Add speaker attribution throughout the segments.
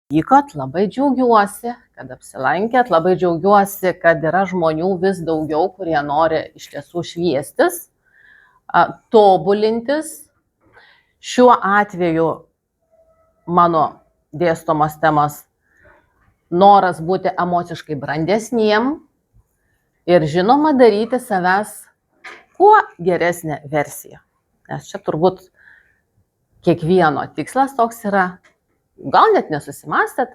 Speaker 1: Vykot, labai džiaugiuosi, kad apsilankėt, labai džiaugiuosi, kad yra žmonių vis daugiau, kurie nori iš tiesų šviestis, tobulintis. Šiuo atveju mano dėstomos temos noras būti emociškai brandesniem ir žinoma daryti savęs kuo geresnę versiją. Nes čia turbūt kiekvieno tikslas toks yra, gal net nesusimastėt,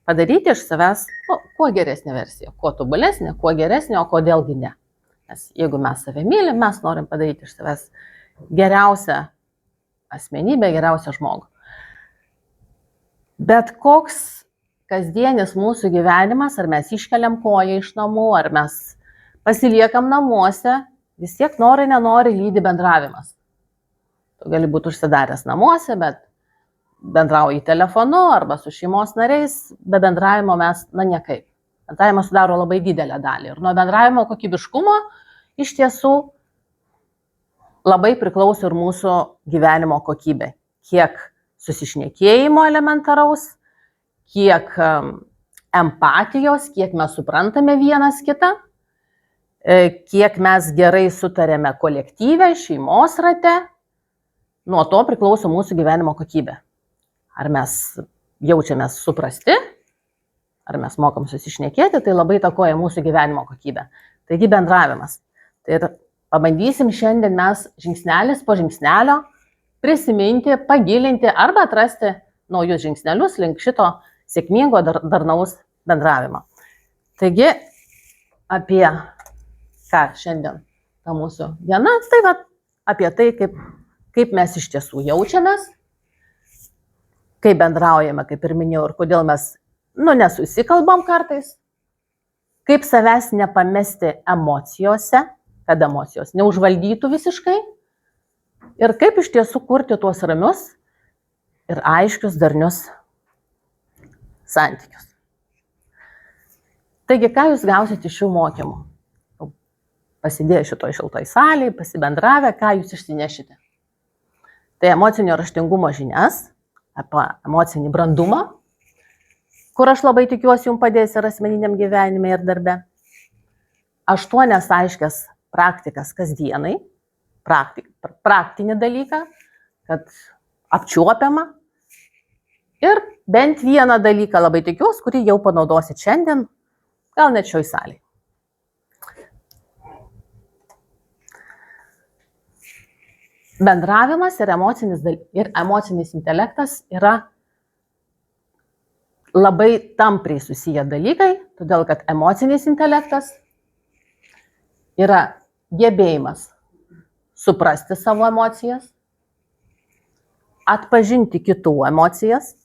Speaker 1: padaryti iš savęs kuo geresnę versiją, kuo tobulesnę, kuo geresnę, o kodėlgi ne. Nes jeigu mes save mylim, mes norim padaryti iš savęs geriausią asmenybę, geriausią žmogų. Bet koks kasdienis mūsų gyvenimas, ar mes iškeliam koją iš namų, ar mes pasiliekam namuose, vis tiek nori, nenori lydi bendravimas. Tu gali būti užsidaręs namuose, bet bendrauji telefonu arba su šeimos nariais, be bendravimo mes, niekaip. Bendravimas sudaro labai didelę dalį. Ir nuo bendravimo kokybiškumo iš tiesų labai priklauso ir mūsų gyvenimo kokybė. Kiek susišnekėjimo elementaraus, kiek empatijos, kiek mes suprantame vienas kitą, kiek mes gerai sutarėme kolektyve, šeimos rate, nuo to priklauso mūsų gyvenimo kokybė. Ar mes jaučiamės suprasti, ar mes mokam susišnekėti, tai labai įtakoja mūsų gyvenimo kokybę. Taigi bendravimas. Tai ir pabandysim šiandien mes žingsnelis po žingsnelio prisiminti, pagilinti arba atrasti naujus žingsnelius link šito sėkmingo darnaus bendravimo. Taigi apie ką šiandien ta mūsų diena, tai apie tai, kaip mes iš tiesų jaučiamės, kaip bendraujame, kaip ir minėjau, ir kodėl mes nesusikalbam kartais, kaip savęs nepamesti emocijose, kad emocijos neužvaldytų visiškai, ir kaip iš tiesų kurti tuos ramius ir aiškius, darnius santykius. Taigi, ką jūs gausite iš šių mokymų? Pasidėję šitoj šiltoj salėje, pasibendravę, ką jūs išsinešite? Tai emocinio raštingumo žinias, apie emocinį brandumą, kur aš labai tikiuosi jums padės ir asmeniniam gyvenime ir darbe. 8 aiškias praktikas kasdienai, praktinį dalyką, kad apčiuopiama. Ir bent vieną dalyką labai tikiuosi, kurį jau panaudosit šiandien, gal net šioj salėje. Bendravimas ir emocinis intelektas yra labai tampriai susiję dalykai, todėl kad emocinis intelektas yra gebėjimas suprasti savo emocijas, atpažinti kitų emocijas,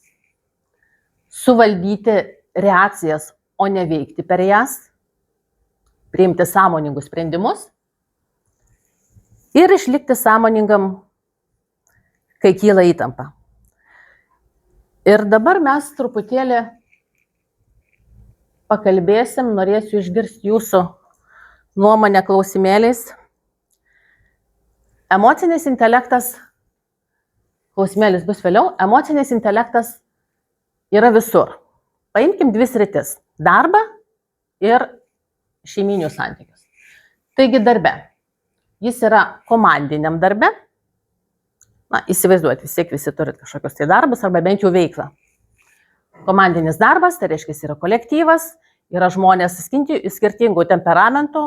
Speaker 1: suvaldyti reakcijas, o ne veikti per jas, priimti sąmoningus sprendimus ir išlikti sąmoningam, kai kyla įtampa. Ir dabar mes truputėlį pakalbėsim, norėsiu išgirsti jūsų nuomonę klausimėliais. Emocinis intelektas, klausimėlis bus vėliau, emocinis intelektas yra visur. Paimkim 2 sritis – darbą ir šeiminius santykius. Taigi darbe. Jis yra komandiniam darbe. Įsivaizduojat, visi turit kažkokius tai darbus arba bent jau veiklą. Komandinis darbas, tai reiškia, yra kolektyvas, yra žmonės skirtingų temperamentų,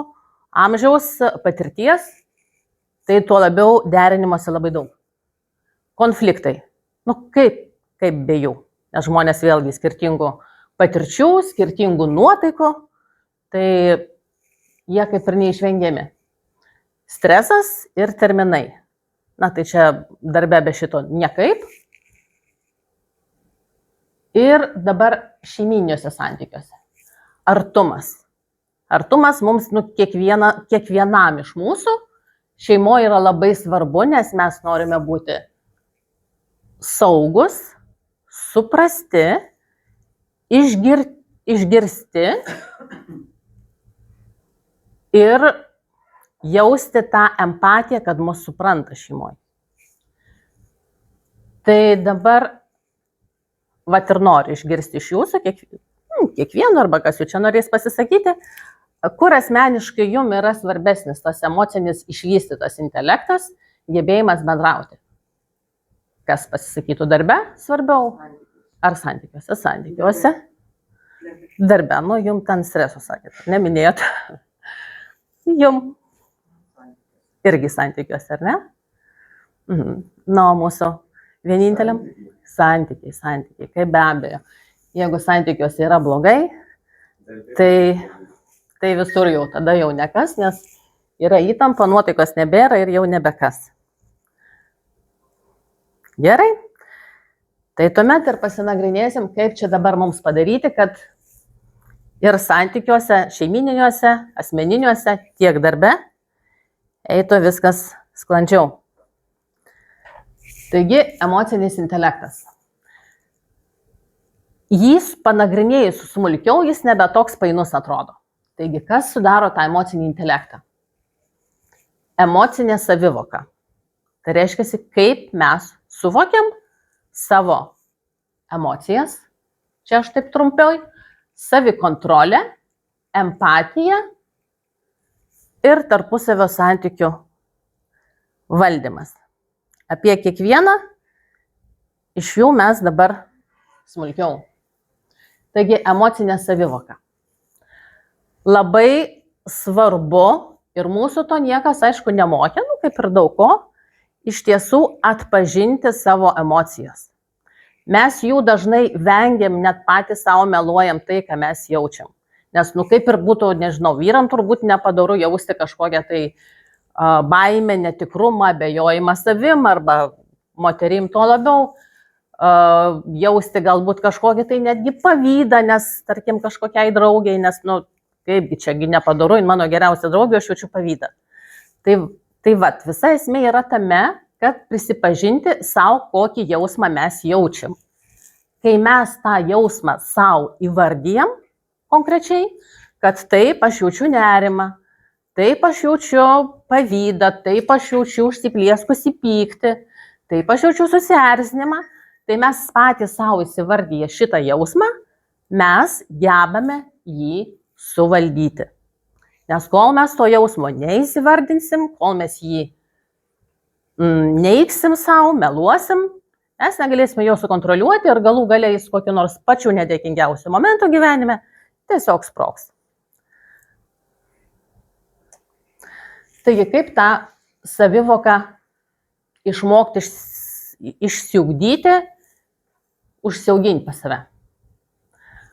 Speaker 1: amžiaus, patirties, tai tuo labiau derinimuose labai daug. Konfliktai. Kaip be jų, nes žmonės vėlgi skirtingų patirčių, skirtingų nuotaikų, tai jie kaip ir neišvengiami. Stresas ir terminai. Tai čia darbe be šito niekaip. Ir dabar šeiminiuose santykiuose. Artumas. Artumas mums kiekvienam iš mūsų šeimoje yra labai svarbu, nes mes norime būti saugus, suprasti, išgirsti ir jausti tą empatiją, kad mus supranta šeimoje. Tai dabar vat ir noriu išgirsti iš jūsų, kiekvieno arba kas jau čia norės pasisakyti, kur asmeniškai jums yra svarbesnis tas emocinis išvystytas intelektas, gebėjimas bendrauti. Kas pasisakytų darbe svarbiau? Ar santykiuose? Santykiuose. Darbe, nu, jums ten streso sakėt, neminėjot. Jums irgi santykiuose, ar ne? Na, mūsų vieninteliam? Santykiai, kaip be abejo. Jeigu santykiuose yra blogai, tai visur jau tada jau nekas, nes yra įtampa, nuotaikos nebėra ir jau nebekas. Gerai? Tai tuomet ir pasinagrinėsim, kaip čia dabar mums padaryti, kad ir santykiuose, šeimyniniuose, asmeniniuose, tiek darbe eitų viskas sklandžiau. Taigi, emocinis intelektas. Jis panagrinėjus smulkiau, jis nebe toks painus atrodo. Taigi, kas sudaro tą emocinį intelektą? Emocinė savivoka. Tai reiškia, kaip mes suvokiam savo emocijas, čia aš taip trumpiau, savikontrolė, empatija ir tarpusavio santykių valdymas. Apie kiekvieną iš jų mes dabar smulkiau. Taigi, emocinė savivoka. Labai svarbu, ir mūsų to niekas, aišku, nemokė, kaip ir daug ko, iš tiesų atpažinti savo emocijas. Mes jų dažnai vengiam, net patys savo meluojam tai, ką mes jaučiam. Nes, kaip ir būtų, nežinau, vyram turbūt nepadaru jausti kažkokią tai baimę, netikrumą, abejojimą savim, arba moterim to labiau jausti galbūt kažkokį tai netgi pavydą, nes, tarkim, kažkokiai draugiai, nes, kaipgi čiagi nepadaru, mano geriausia draugė, aš jaučiu pavydą. Tai vat, visa esmė yra tame, kad prisipažinti savo, kokį jausmą mes jaučiam. Kai mes tą jausmą savo įvardyjam konkrečiai, kad taip aš jaučiu nerimą, taip aš jaučiu pavydą, taip aš jaučiu užsiplieskusį pyktį, taip aš jaučiu susierzinimą, tai mes patys savo įsivardyję šitą jausmą, mes gebame jį suvaldyti. Nes kol mes to jausmo neįsivardinsim, kol mes jį neigsim savo, meluosim, mes negalėsime jo sukontroliuoti ir galų gale jis kokį nors pačių nedėkingiausių momentų gyvenime tiesiog sprogs. Taigi, kaip tą savivoką išmokti išsiugdyti, užsiauginti pas save?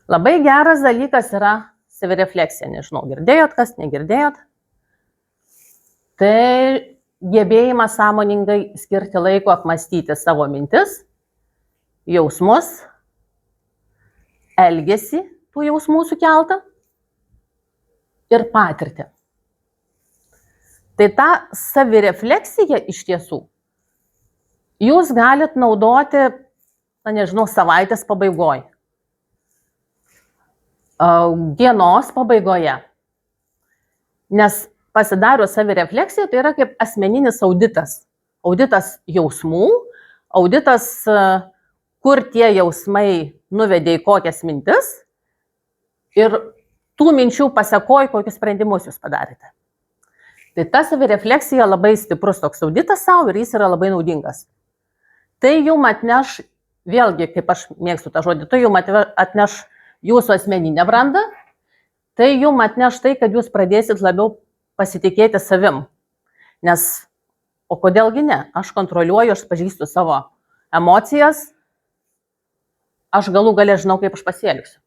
Speaker 1: Labai geras dalykas yra savirefleksija. Nežinau, girdėjot, kas negirdėjot. Tai gebėjimas sąmoningai skirti laiko apmąstyti savo mintis, jausmus, elgesį tų jausmų sukeltą ir patirtį. Tai tą savirefleksiją iš tiesų jūs galit naudoti, nežinau, savaitės pabaigoje, dienos pabaigoje. Nes pasidarius savirefleksiją, tai yra kaip asmeninis auditas. Auditas jausmų, auditas, kur tie jausmai nuvedė į kokias mintis ir tų minčių pasekoj, kokius sprendimus jūs padarėte. Tai ta savirefleksija labai stiprus toks auditas savo ir jis yra labai naudingas. Tai jums atneš, vėlgi, kaip aš mėgstu tą žodį, tai jums atneš jūsų asmeninę brandą, tai jums atneš tai, kad jūs pradėsit labiau pasitikėti savim. Nes, o kodėlgi ne? Aš kontroliuoju, aš pažįstu savo emocijas, aš galų gale žinau, kaip aš pasielgsiu.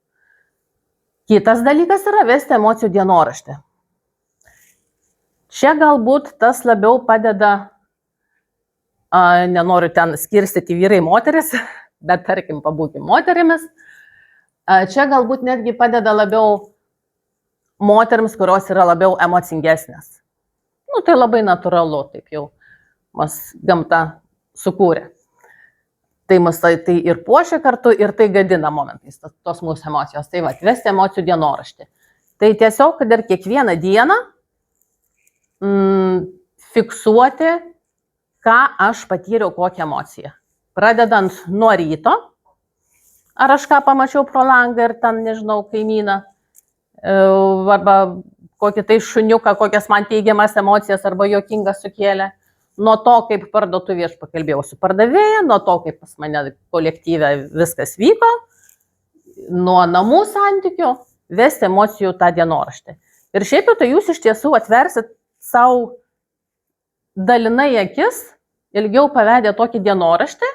Speaker 1: Kitas dalykas yra vesti emocijų dienoraštį. Čia galbūt tas labiau padeda, nenoriu ten skirstyti vyrai moteris, bet tarkim pabūkim moterimis. Čia galbūt netgi padeda labiau moterims, kurios yra labiau emocingesnės. Tai labai natūralu, taip jau mus gamta sukūrė. Tai mus tai ir puošia kartu, ir tai gadina momentais, tos mūsų emocijos. Tai vesti emocijų dienoraštį. Tai tiesiog, kad ir kiekvieną dieną fiksuoti, ką aš patyriau, kokią emociją. Pradedant nuo ryto, Ar aš ką pamačiau pro langą ir ten, nežinau, kaimyną, arba kokį tai šuniuką, kokias man teigiamas emocijas arba juokingas sukėlė. Nuo to, kaip parduotuvėje aš pakalbėjau su pardavėja, nuo to, kaip pas mane kolektyve viskas vyko, nuo namų santykių, vesti emocijų tą dienoraštį. Ir šiaip jau tai jūs iš tiesų atversit savo dalinai akis, ilgiau pavedę tokį dienoraštį,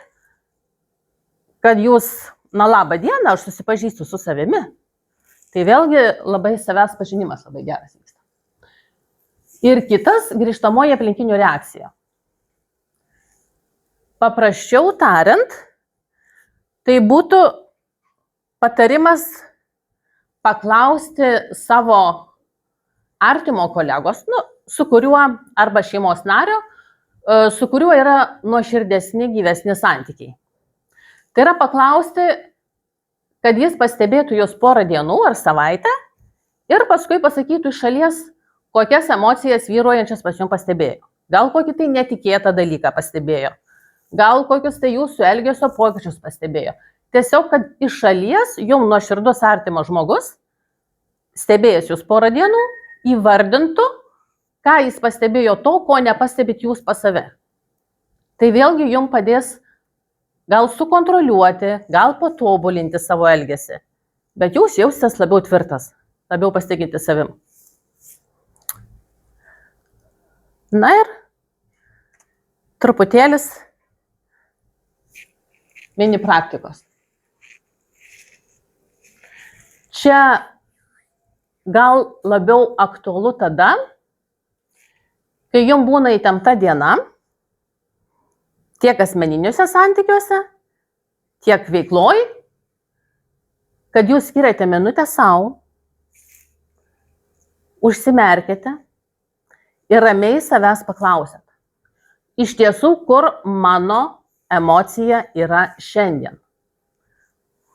Speaker 1: kad jūs, na labą dieną, aš susipažįstu su savimi. Tai vėlgi labai savęs pažinimas labai geras vyksta. Ir kitas grįžtamoji aplinkinių reakcija. Paprasčiau tariant, tai būtų patarimas paklausti savo artimo kolegos, su kuriuo arba šeimos nario, su kuriuo yra nuoširdesni, gyvesni santykiai. Tai yra paklausti, kad jis pastebėtų jūs porą dienų ar savaitę ir paskui pasakytų iš šalies, kokias emocijas vyruojančias pas jums pastebėjo. Gal kokį tai netikėtą dalyką pastebėjo. Gal kokius tai jūsų elgesio pokyčius pastebėjo. Tiesiog, kad iš šalies jums nuoširdus artimas žmogus, stebėjęs jūs porą dienų, įvardintų, ką jis pastebėjo to, ko nepastebit jūs pas save. Tai vėlgi jums padės gal sukontroliuoti, gal patobulinti savo elgesį, bet jūs jausitės labiau tvirtas, labiau pasitikinti savim. Na ir truputėlis mini praktikos. Čia gal labiau aktualu tada, kai jums būna įtempta diena, tiek asmeniniuose santykiuose, tiek veikloj, kad jūs skiriate minutę savo, užsimerkite ir ramiai savęs paklausėt. Iš tiesų, kur mano emocija yra šiandien?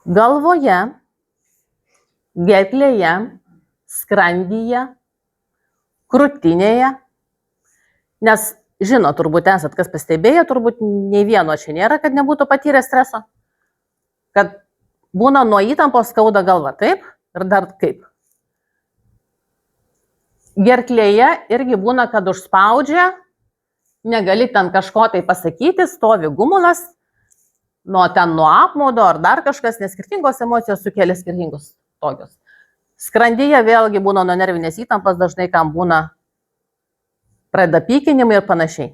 Speaker 1: Galvoje, gerklėje, skrandyje, krūtinėje, nes žino, turbūt esat, kas pastebėjo, turbūt nei vieno čia nėra, kad nebūtų patyrę streso, kad būna nuo įtampos skauda galva, taip, ir dar kaip. Gerklėje irgi būna, kad užspaudžia, negali ten kažko tai pasakyti, stovi gumulas, nuo apmaudo ar dar kažkas, nes skirtingos emocijos sukelia skirtingus tokius. Skrandyje vėlgi būna nuo nervinės įtampos, dažnai kam būna pradeda pykinimai ir panašiai.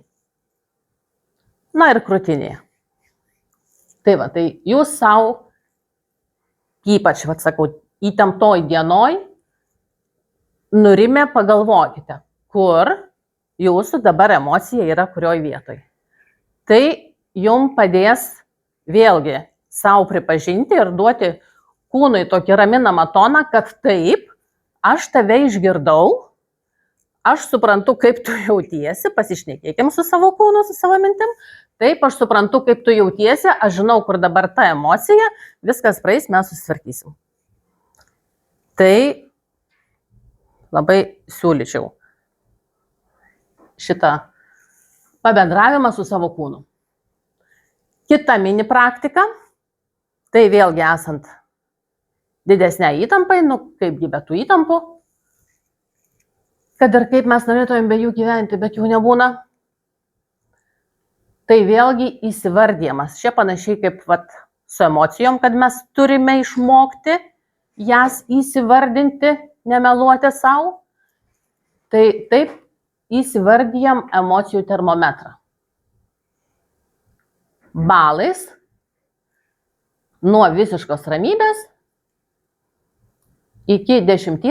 Speaker 1: Na ir krūtinėje. Tai va, tai jūs savo, ypač, sakau, įtemptoj dienoj, nurimę pagalvokite, kur jūsų dabar emocija yra kurioj vietoj. Tai jums padės vėlgi savo pripažinti ir duoti kūnui tokį raminamą toną, kad taip, aš tave išgirdau, aš suprantu, kaip tu jautiesi, pasišnekėkim su savo kūnu, su savo mintim. Taip, aš suprantu, kaip tu jautiesi, aš žinau, kur dabar ta emocija, viskas praeis, mes susitvarkysim. Tai labai siūlyčiau šitą pabendravimą su savo kūnu. Kita mini praktika, tai vėlgi esant didesnė įtampai, kaipgi be tų įtampų, kad ir kaip mes norėtumėm be jų gyventi, bet jų nebūna. Tai vėlgi įsivardymas. Čia panašiai kaip su emocijom, kad mes turime išmokti jas įsivardinti, nemeluoti savo. Tai taip įsivardyjam emocijų termometrą. Balais nuo visiškos ramybės iki 10,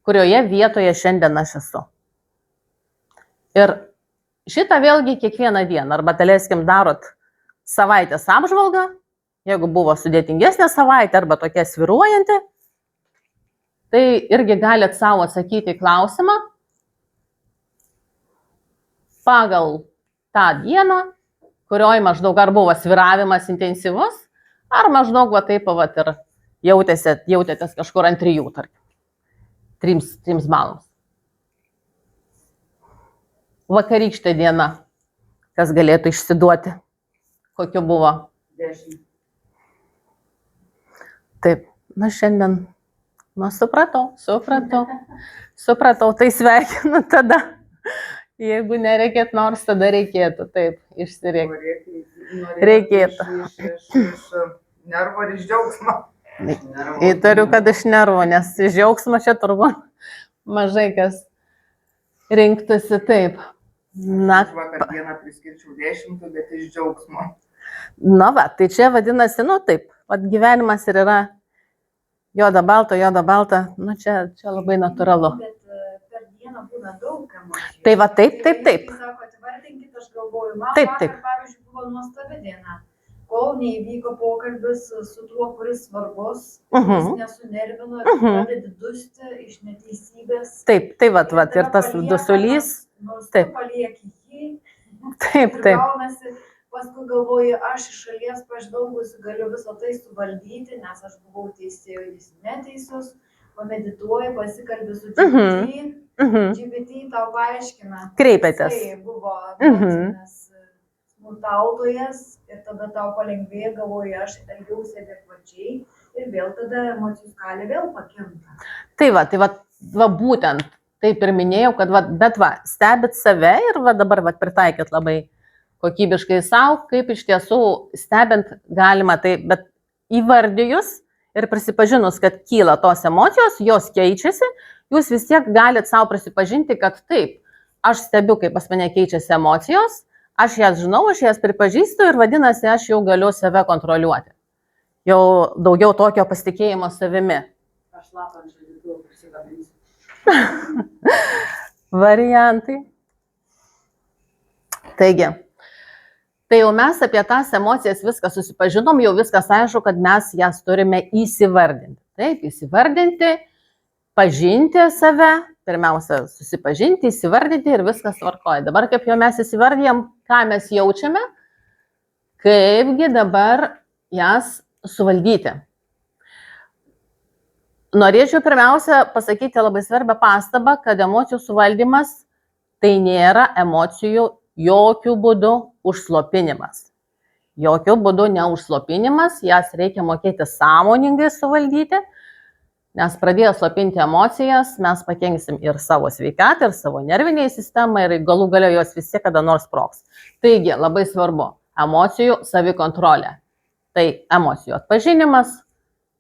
Speaker 1: kurioje vietoje šiandien aš esu. Ir šitą vėlgi kiekvieną dieną, arba daleiskim darot savaitės apžvalgą, jeigu buvo sudėtingesnė savaitė arba tokia svyruojanti, tai irgi galit savo atsakyti į klausimą pagal tą dieną, kurioj maždaug ar buvo svyravimas intensyvus, ar maždaug taip ir jautėtės kažkur ant 3, tarkim. 3 balams. Vakarykštė diena, kas galėtų išsiduoti, kokiu buvo?
Speaker 2: 10.
Speaker 1: Taip, na šiandien, supratau, tai sveikinu tada. Jeigu nereikėtų, nors tada reikėtų, taip, išsirėkti. Reikėtų.
Speaker 2: Iš nervo ir iš džiaugsmo.
Speaker 1: Įtariu, kad iš nervo, nes iš džiaugsmo čia turbūt mažai kas rinktųsi taip. Na,
Speaker 2: Aš vakar dieną priskirčiau 10, bet iš džiaugsmo.
Speaker 1: Na va, tai čia vadinasi, nu taip, vat gyvenimas ir yra juoda balta, nu čia labai natūralu.
Speaker 3: Bet per dieną būna daug emocijų.
Speaker 1: Tai va taip.
Speaker 3: Sako, atvardinkit, aš galvoju, man
Speaker 1: Taip.
Speaker 3: vakar, pavyzdžiui, buvo nuostabi diena. Kol neįvyko pokalbis su tuo, kuris svarbus, kuris nesunervino ir pradedi dusti iš neteisybės.
Speaker 1: Taip, tai vat, ir tas dusulys.
Speaker 3: Nors tu
Speaker 1: Taip.
Speaker 3: palieki jį.
Speaker 1: Taip.
Speaker 3: Ir gaunasi, paskui galvoju, aš iš šalies pažvelgusi galiu visą tai suvaldyti, nes aš buvau teisė, jis neteisus, pamedituoju, pasikalbi su GPT. GPT tau paaiškina.
Speaker 1: Kreipėtės.
Speaker 3: Tai buvo emocinis smurtautojas ir tada tau palengvėja, galvoju, aš elgiausi adekvačiai ir vėl tada emocijų skalė vėl pakinta.
Speaker 1: Tai va būtent, taip ir minėjau, kad bet stebit save ir dabar pritaikėt labai kokybiškai savo, kaip iš tiesų stebint galima tai, bet įvardijus ir prisipažinus, kad kyla tos emocijos, jos keičiasi, jūs vis tiek galite savo prisipažinti, kad taip, aš stebiu, kaip pas mane keičiasi emocijos, aš jas žinau, aš jas pripažįstu ir vadinasi, aš jau galiu save kontroliuoti. Jau daugiau tokio pasitikėjimo savimi.
Speaker 2: Aš lapą ant žaidimų prisikabinsiu.
Speaker 1: Variantai. Taigi, tai jau mes apie tas emocijas viską susipažinom, jau viskas aišku, kad mes jas turime įsivardinti. Taip, įsivardinti, pažinti save, pirmiausia, susipažinti, įsivardinti ir viskas tvarkoja. Dabar kaip jau mes įsivardijam, ką mes jaučiame, kaipgi dabar jas suvaldyti. Norėčiau pirmiausia pasakyti labai svarbią pastabą, kad emocijų suvaldymas tai nėra emocijų jokių būdų užslopinimas. Jokių būdų neužslopinimas, jas reikia mokėti sąmoningai suvaldyti, nes pradėjus slopinti emocijas, mes pakenksim ir savo sveikatą, ir savo nerviniai sistemai, ir galų gale jos visi kada nors sprogs. Taigi, labai svarbu, emocijų savikontrolė. Tai emocijų atpažinimas,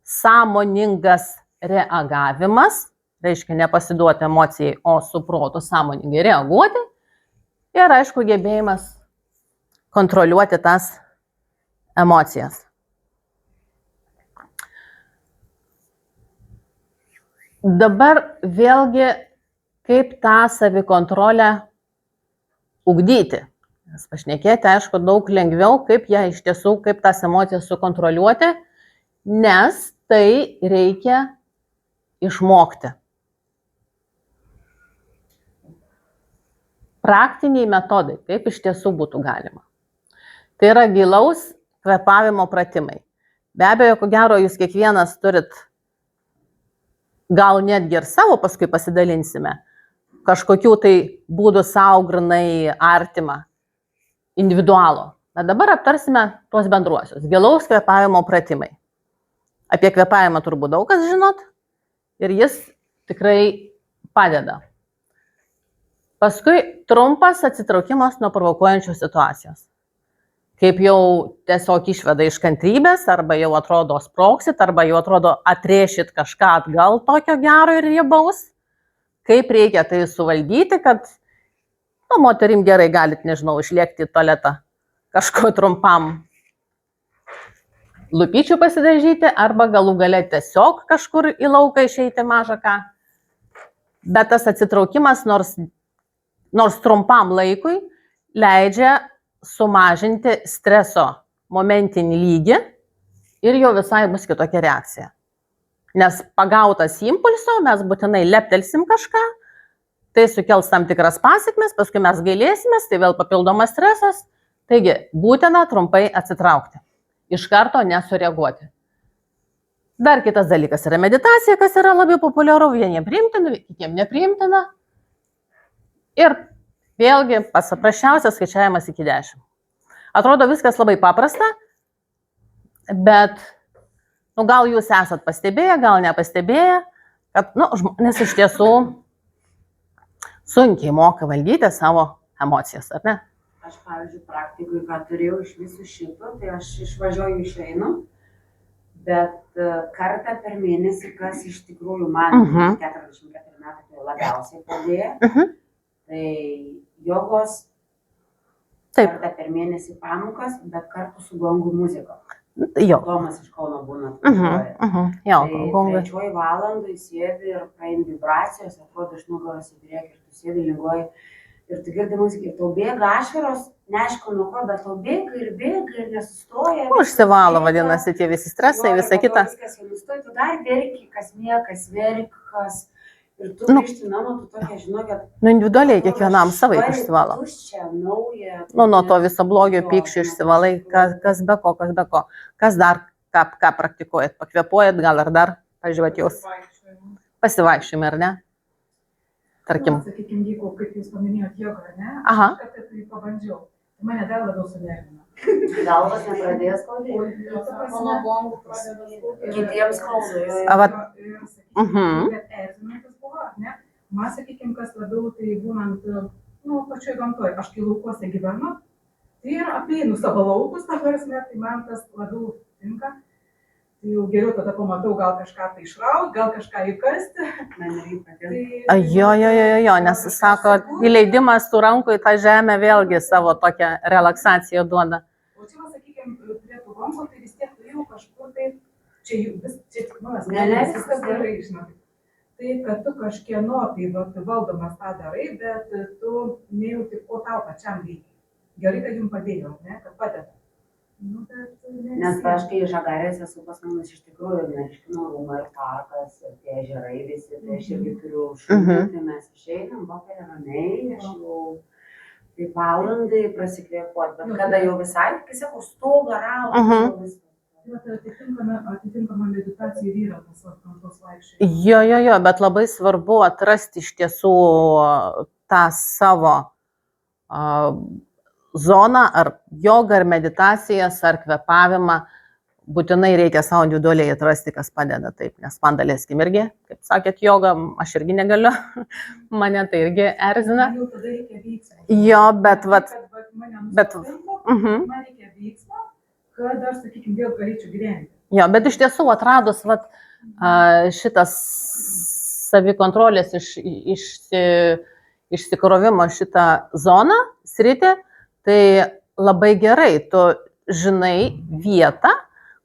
Speaker 1: sąmoningas reagavimas, reiškia nepasiduoti emocijai, o su protu sąmoningai reaguoti, ir aišku, gebėjimas kontroliuoti tas emocijas. Dabar vėlgi, kaip tą savikontrolę ugdyti. Nes pašnekėti, aišku, daug lengviau, kaip ją iš tiesų, kaip tas emocijas sukontroliuoti, nes tai reikia išmokti. Praktiniai metodai, kaip iš tiesų būtų galima. Tai yra gilaus kvėpavimo pratimai. Be abejo, ko gero, jūs kiekvienas turit, gal netgi ir savo paskui pasidalinsime, kažkokių tai būdų savo grynai artimą, individualų. Bet dabar aptarsime tuos bendruosius. Gilaus kvėpavimo pratimai. Apie kvėpavimą turbūt daug kas žinot ir jis tikrai padeda. Paskui trumpas atsitraukimas nuo provokuojančios situacijos. Kaip jau tiesiog išveda iš kantrybės, arba jau atrodo sprogsit, arba jau atrodo atrėšit kažką atgal tokio gero ir riebaus. Kaip reikia tai suvaldyti, kad moterim gerai galit, nežinau, išlėkti į tualetą kažko trumpam lūpyčių pasidažyti, arba galų gale tiesiog kažkur į lauką išeiti mažą ką. Bet tas atsitraukimas, nors trumpam laikui, leidžia sumažinti streso momentinį lygį ir jau visai bus kitokia reakcija. Nes pagautas impulso mes būtinai leptelsim kažką, tai sukels tam tikras pasekmes, paskui mes gailėsimės, tai vėl papildomas stresas. Taigi, būtina trumpai atsitraukti. Iš karto nesureaguoti. Dar kitas dalykas yra meditacija, kas yra labai populiaru, vieniem priimtina, kitiem nepriimtina. Ir vėlgi paprasčiausias skaičiavimas iki 10. Atrodo viskas labai paprasta, bet Nu, gal jūs esat pastebėję, gal nepastebėję, kad, nu, žmonės iš tiesų sunkiai moka valdyti savo emocijas, ar ne?
Speaker 4: Aš, pavyzdžiui, praktikui, ką turėjau iš visų šito, tai aš išvažiuoju, išeinu, bet kartą per mėnesį, kas iš tikrųjų man 44 metai tai labiausiai padėjo, tai jogos
Speaker 1: Taip.
Speaker 4: kartą per mėnesį pamokas, bet kartu su gongų muzika.
Speaker 1: Jo.
Speaker 4: Tomas iš Kauno būna.
Speaker 1: Jo,
Speaker 4: Tai
Speaker 1: gongai.
Speaker 4: 3 valandai sėdi ir praeini vibracijos, atrodo iš nugaros į priekį ir tu sėdi, linguoji. Ir tu girdi muziką, ir tau bėga ašaros, neaišku nuo ko, bet tau bėga ir nesustoja.
Speaker 1: Užsivalo, vadinasi, tie visi stresai, visa kita.
Speaker 4: Viskas jau nustoja, tu dar verki, kas miekas, verkas. Ir tu
Speaker 1: Nu.
Speaker 4: grįžti namo, tu tokia, žinau, kad...
Speaker 1: Nu, individualiai kiekvienam savaip išsivalo.
Speaker 4: Tuščia, nauja.
Speaker 1: Nu, nuo to viso blogio pykščio išsivalai, kas be ko. Kas dar, ką praktikuojat, pakvėpuojat, gal ar dar, pažiūrėt jūs pasivaikščiojimai, ar ne? Tarkim.
Speaker 5: Sakykime, jeigu, kaip jūs paminėjot, jogą, ne?
Speaker 1: Aha.
Speaker 5: Aš kartą tai pabandžiau. Tai mane dar labiau sunervino.
Speaker 4: Galvas nepradės skaudėti.
Speaker 2: Mano gongų pradeda skaudėti.
Speaker 4: Kitiems skaudu.
Speaker 1: A, vat.
Speaker 5: Ir, sakykime, bet erzinantis buvo, ne? Man, sakykime, kas labiau tai būnant, nu, pačioj gamtoje. Aš kai laukuose gyvenu, tai ir apeinu savo laukus, ta prasme, tai man tas labiau tinka. Tai jau geriau tada pamatau, gal kažką tai išraut, gal kažką įkasti.
Speaker 4: Man irgi patinka.
Speaker 1: Jo, nes sako, įleidimas tų rankų į tą žemę vėlgi savo tokią relaksaciją duoda.
Speaker 5: O čia, sakykime, prie tų rankų, tai vis tiek tu jau kažkur tai, čia tik manas,
Speaker 4: Ne,
Speaker 5: viskas gerai, žinok. Tai, kad tu kažkieno tai valdomas tą darai, bet tu nejauti, ko tau pačiam reikia. Gerai, kad jums padėjo, ne, kad padeda. Nu, bet
Speaker 4: Nes aš kai žagarės esu pas mumis iš tikrųjų Meškino rūmai ir parkas, ir tie ežerai visi, tai aš irgi turiu šunį, tai mes išeinam, vakarė ramiai, aš jau tai valandai prasikvėpuot, bet kada jau visai, kai sakau, stogą rauti,
Speaker 5: atitinkama meditacija yra tas gamtos vaikščiojimas.
Speaker 1: Jo, bet labai svarbu atrasti iš tiesų tą savo zoną, ar jogą, ar meditacijas, ar kvėpavimą. Būtinai reikia savo individualiai atrasti, kas padeda taip, nes man daleiskim irgi, kaip sakėt, joga, aš irgi negaliu, mane tai irgi erzina.
Speaker 5: Man jau tada reikia veiksmo.
Speaker 1: Jo, bet vat,
Speaker 5: Bet
Speaker 1: mhm.
Speaker 5: man reikia veiksmo, kad aš, sakykime, vėl galėčiau gyventi.
Speaker 1: Jo, bet iš tiesų atradus vat, šitas savikontrolės išsikrovimo šitą zoną, sritį, tai labai gerai, tu žinai vietą,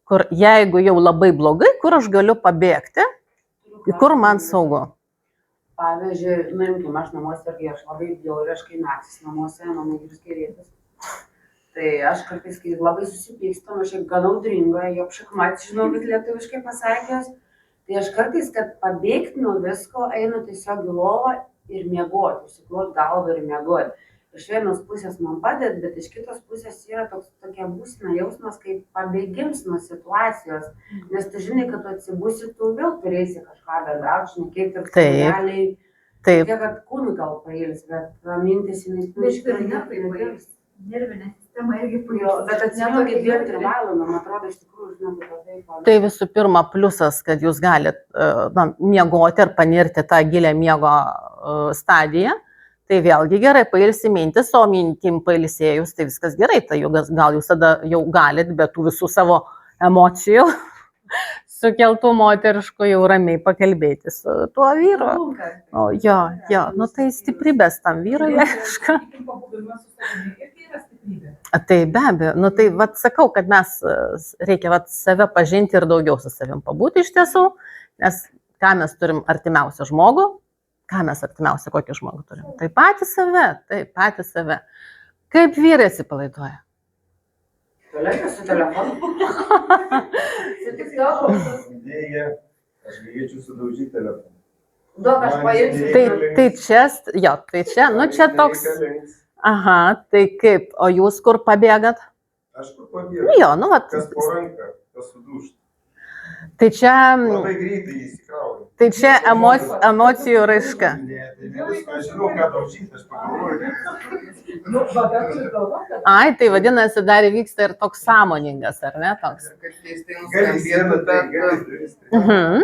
Speaker 1: kur jeigu jau labai blogai, kur aš galiu pabėgti, kur man saugu.
Speaker 4: Pavyzdžiui, nuimkim, aš namuose irgi, aš labai bjauriškai naksis namuose, mano vyras gerėtas. Tai aš kartais, kai labai susipykstam, aš gan audringa, jau šachmat, žinau, kad lietuviškai pasakęs, tai aš kartais, kad pabėgti nuo visko, einu tiesiog į lovą ir miegoti, užsiklot galvą ir miegoti. Iš vienos pusės man padeda, bet iš kitos pusės yra tokia būsena jausmas, kaip pabėgims nuo situacijos. Nes tu žinai, kad tu atsibusi, tu vėl turėsi kažką bendrauti, šnekėti ir realiai.
Speaker 1: Taip.
Speaker 4: Tiek, kad kūnų gal pails, bet mintis jinai
Speaker 3: nervinė sistema irgi
Speaker 4: puikiai. Bet atsiminti 2-3 valandų, man atrodo, iš tikrųjų, žinau, kad
Speaker 1: Tai visų pirma pliusas, kad jūs galite miegoti ar panirti tą gilę miego stadiją. Tai vėlgi gerai, pailsi mintis, o mintim pailsėjus, tai viskas gerai, tai gal jūs tada jau galit, bet tų visų savo emocijų sukeltų moteriškų jau ramiai pakalbėti su tuo vyru. O, jo, nu tai stiprybės tam vyrui reiškia. Tai be abejo, nu tai vat sakau, kad mes reikia vat save pažinti ir daugiau su savim pabūti iš tiesų, nes ką mes turim artimiausią žmogų, kokį žmogų turim? Tai patys save. Kaip vyrai atsipalaiduoja?
Speaker 4: Toliau su telefonu. Su TikToku.
Speaker 6: Dėja, aš galėčiau sudaužyti telefoną.
Speaker 4: Duok, aš paimsiu.
Speaker 1: Tai čia, nu čia toks. Aha, tai kaip, o jūs kur pabėgat?
Speaker 6: Aš kur pabėgu?
Speaker 1: Jo, nu vat.
Speaker 6: Kas po ranką, tas sudūžta.
Speaker 1: Tai čia,
Speaker 6: Labai greitai įsikrauja.
Speaker 1: tai čia emocijų raiška.
Speaker 6: Ne, tai ne viską aš žinau, ką daužyti, aš pagalvoju.
Speaker 5: Nu, va, bet turi galvoti, kad
Speaker 1: Ai, tai vadinasi, dar vyksta ir toks sąmoningas, ar ne toks?
Speaker 2: Kad keistai
Speaker 6: Gali
Speaker 2: nuskambėtų,
Speaker 6: sieną, tai gali
Speaker 2: bet
Speaker 6: duris.
Speaker 1: Mhm.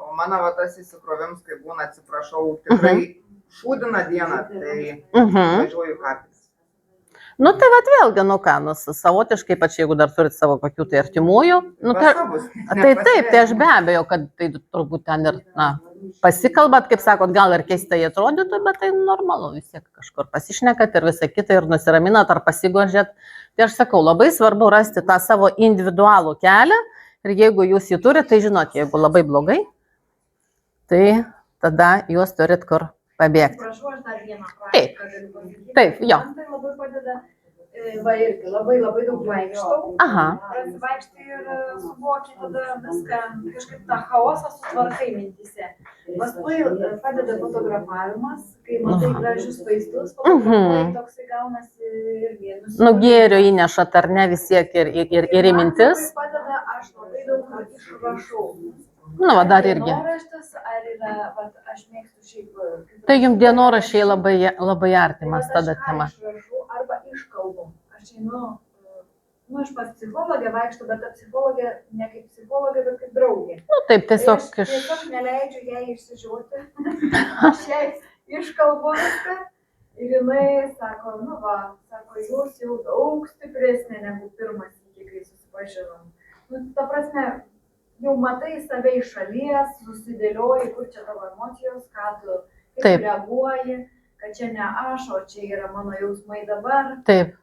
Speaker 2: o mano va tas įsikrovims, kai būna, atsiprašau, tikrai šūdina dieną, tai
Speaker 1: Mhm.
Speaker 2: važiuoju kapis.
Speaker 1: Nu tai vat vėlgi, nu ką, nu savotiškai, ypač jeigu dar turit savo kokių tai artimųjų, nu
Speaker 2: Pas
Speaker 1: tai,
Speaker 2: savus,
Speaker 1: tai taip, tai aš be abejo, kad tai turbūt ten ir, na, pasikalbat, kaip sakot, gal ir keistai atrodytų, bet tai normalu, vis tiek kažkur pasišnekat ir visą kitą ir nusiraminat ar pasigožėt. Tai aš sakau, labai svarbu rasti tą savo individualų kelią ir jeigu jūs jį turite, tai žinot, jeigu labai blogai, tai tada jūs turit kur pabėgti.
Speaker 3: Prašau, aš dar vieną
Speaker 1: Taip.
Speaker 3: praktiką galiu pasakyti.
Speaker 1: Taip, jo.
Speaker 3: Man tai labai padeda, va irgi labai daug vaikštau.
Speaker 1: Aha.
Speaker 3: Prasivaikštai ir suvoki tada viską, kažkaip tą chaosą sutvarkai mintise. Paskui padeda fotografavimas, kai matai
Speaker 1: Aha.
Speaker 3: gražius vaizdus, fotografuoji,
Speaker 1: Mhm.
Speaker 3: toksai gaunasi irgi.
Speaker 1: Nu gėrio įnešat ar ne vis tiek ir į mintis.
Speaker 3: Man labai padeda, aš labai daug ką išrašau.
Speaker 1: Nu, va dar irgi.
Speaker 3: Dienoraštis, ar yra, va, aš mėgstu šiaip.
Speaker 1: Tai jums dienoraščiai labai artimas
Speaker 3: Tai vat
Speaker 1: tada
Speaker 3: aš ką
Speaker 1: tema.
Speaker 3: išrašau arba iškalbu. Aš einu, nu, aš pas psichologę vaikštų, bet ta psichologė ne kaip psichologė, bet kaip draugė.
Speaker 1: Nu taip,
Speaker 3: Tai
Speaker 1: tiesiog
Speaker 3: aš tiesiog neleidžiu jai išsižiūrėti. Aš jai iškalbu viską. Ir jinai sako, nu va, sako, jūs jau daug stipresnė negu pirmas iki, kai susipažinom. Nu, ta prasme, jau matai save iš šalies, susidėlioji, kur čia tavo emocijos, ką tu kaip
Speaker 1: Taip.
Speaker 3: reaguoji, kad čia ne aš, o čia yra mano jausmai dabar.
Speaker 1: taip.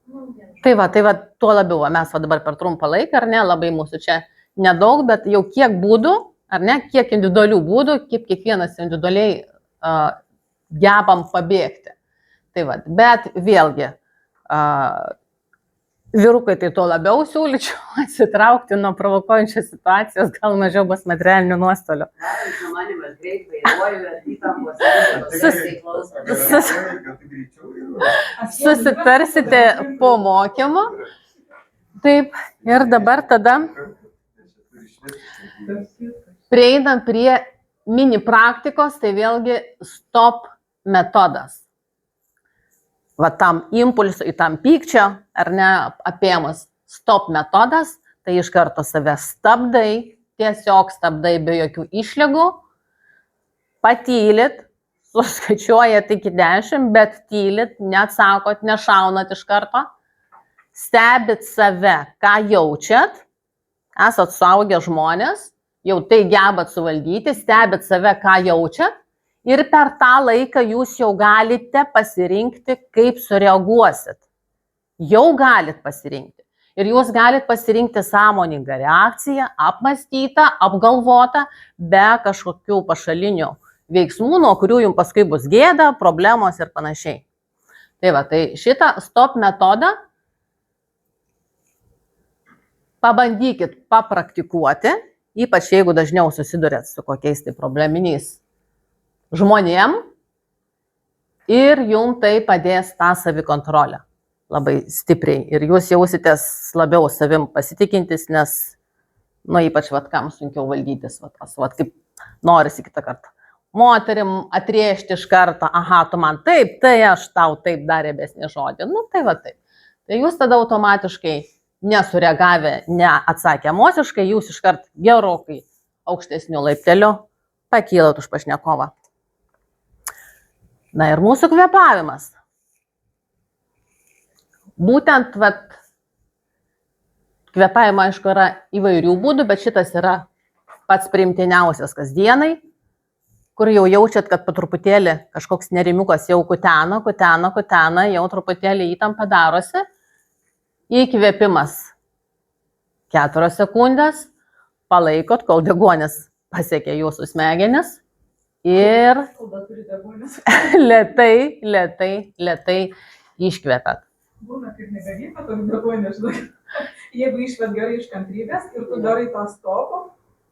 Speaker 3: Nu, vienu žodžiu.
Speaker 1: Tai va, tuo labiau, va, mes va dabar per trumpą laiką, ar ne, labai mūsų čia nedaug, bet jau kiek būdų, ar ne, kiek individualių būdų, kaip kiekvienas individualiai gebam pabėgti. Tai va, bet vėlgi, vyrukai tai tuo labiau siūlyčiau atsitraukti nuo provokuojančios situacijos, gal mažiau bus materialinių nuostolių.
Speaker 4: Darančio manim, aš greit vairuoju, bet įtampos.
Speaker 1: Susitarsite po mokymo. Taip, ir dabar tada prieinam prie mini praktikos, tai vėlgi stop metodas. Va tam impulsui, tam pykčio, ar ne, apėmus stop metodas, tai iš karto save stabdai, tiesiog stabdai be jokių išlygų, patylit, suskaičiuojat iki 10, bet tylit, neatsakot, nešaunat iš karto, stebit save, ką jaučiat, esat suaugę žmonės, jau tai gebat suvaldyti, stebit save, ką jaučiat, ir per tą laiką jūs jau galite pasirinkti, kaip sureaguosit. Jau galit pasirinkti. Ir jūs galit pasirinkti sąmoningą reakciją, apmąstytą, apgalvotą, be kažkokių pašalinių veiksmų, nuo kurių jums paskui bus gėda, problemos ir panašiai. Tai va, tai šitą stop metodą pabandykit papraktikuoti, ypač jeigu dažniau susidurėt su kokiais tai probleminiais žmonėm, ir jums tai padės tą savikontrolę labai stipriai. Ir jūs jausitės labiau savim pasitikintis, nes, nu, ypač, vat, kam sunkiau valdytis, vat, kaip norisi kitą kartą. Moterim atrėžti iš karto, aha, tu man taip, tai aš tau taip dar riebesnį žodį. Nu, tai va taip. Tai jūs tada automatiškai nesureagavę, neatsakę emociškai, jūs iškart gerokai aukštesniu laipteliu pakylat už pašnekovą. Na ir mūsų kvėpavimas. Būtent, vat, kvėpavimo, aišku, yra įvairių būdų, bet šitas yra pats priimtiniausias kasdienai, kur jau jaučiat, kad po truputėlį kažkoks nerimiukas jau kutena, jau truputėlį įtampa darosi. Įkvėpimas 4 sekundės, palaikot, kol deguonis pasiekia jūsų smegenis. Ir lėtai iškvepiat.
Speaker 5: Būna, kaip nebevyko, toks deguonis, žinai. Jeigu išvet gerai iš kantrybės ir tu darai tą stopą,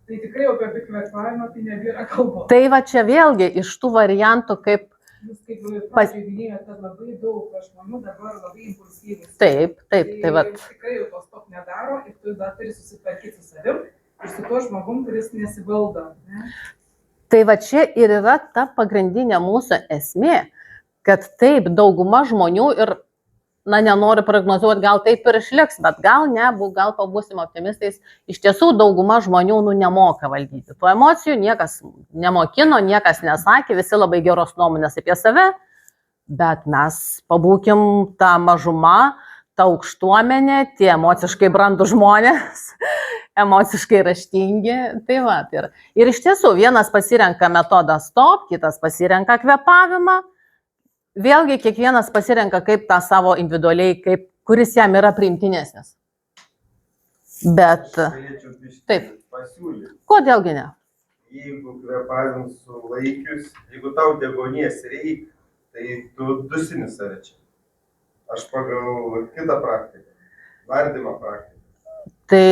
Speaker 5: tai tikrai jau apie kvėpavimą tai nebėra kalbos.
Speaker 1: Tai va čia vėlgi iš tų variantų, kaip...
Speaker 5: Jūs kaip pradžioje minėjote, kad labai daug žmonių dabar labai impulsyvus.
Speaker 1: Taip, tai va.
Speaker 5: Tikrai jau to stop nedaro ir tu dar turi susitvarkyti su savim ir su tuo žmogum, kuris nesivaldo. Ne?
Speaker 1: Tai va čia ir yra ta pagrindinė mūsų esmė, kad taip dauguma žmonių ir, nenoriu prognozuoti, gal taip ir išliks, bet gal ne, gal pabūsim optimistais, iš tiesų dauguma žmonių nemoka valdyti. Tų emocijų niekas nemokino, niekas nesakė, visi labai geros nuomonės apie save, bet mes pabūkim tą mažumą, tą aukštuomenę, tie emociškai brandų žmonės, emociškai raštingi. Tai va, ir iš tiesų vienas pasirenka metodą stop, kitas pasirenka kvėpavimą. Vėlgi kiekvienas pasirenka kaip tą savo individualiai, kuris jam yra priimtinesnis. Bet taip, kodėlgi ne?
Speaker 6: Jeigu kvėpavim sulaikius, jeigu tau deguonies reikia, tai tu dusini save čia. Aš pagal kitą praktiką, nardymo praktiką.
Speaker 1: Tai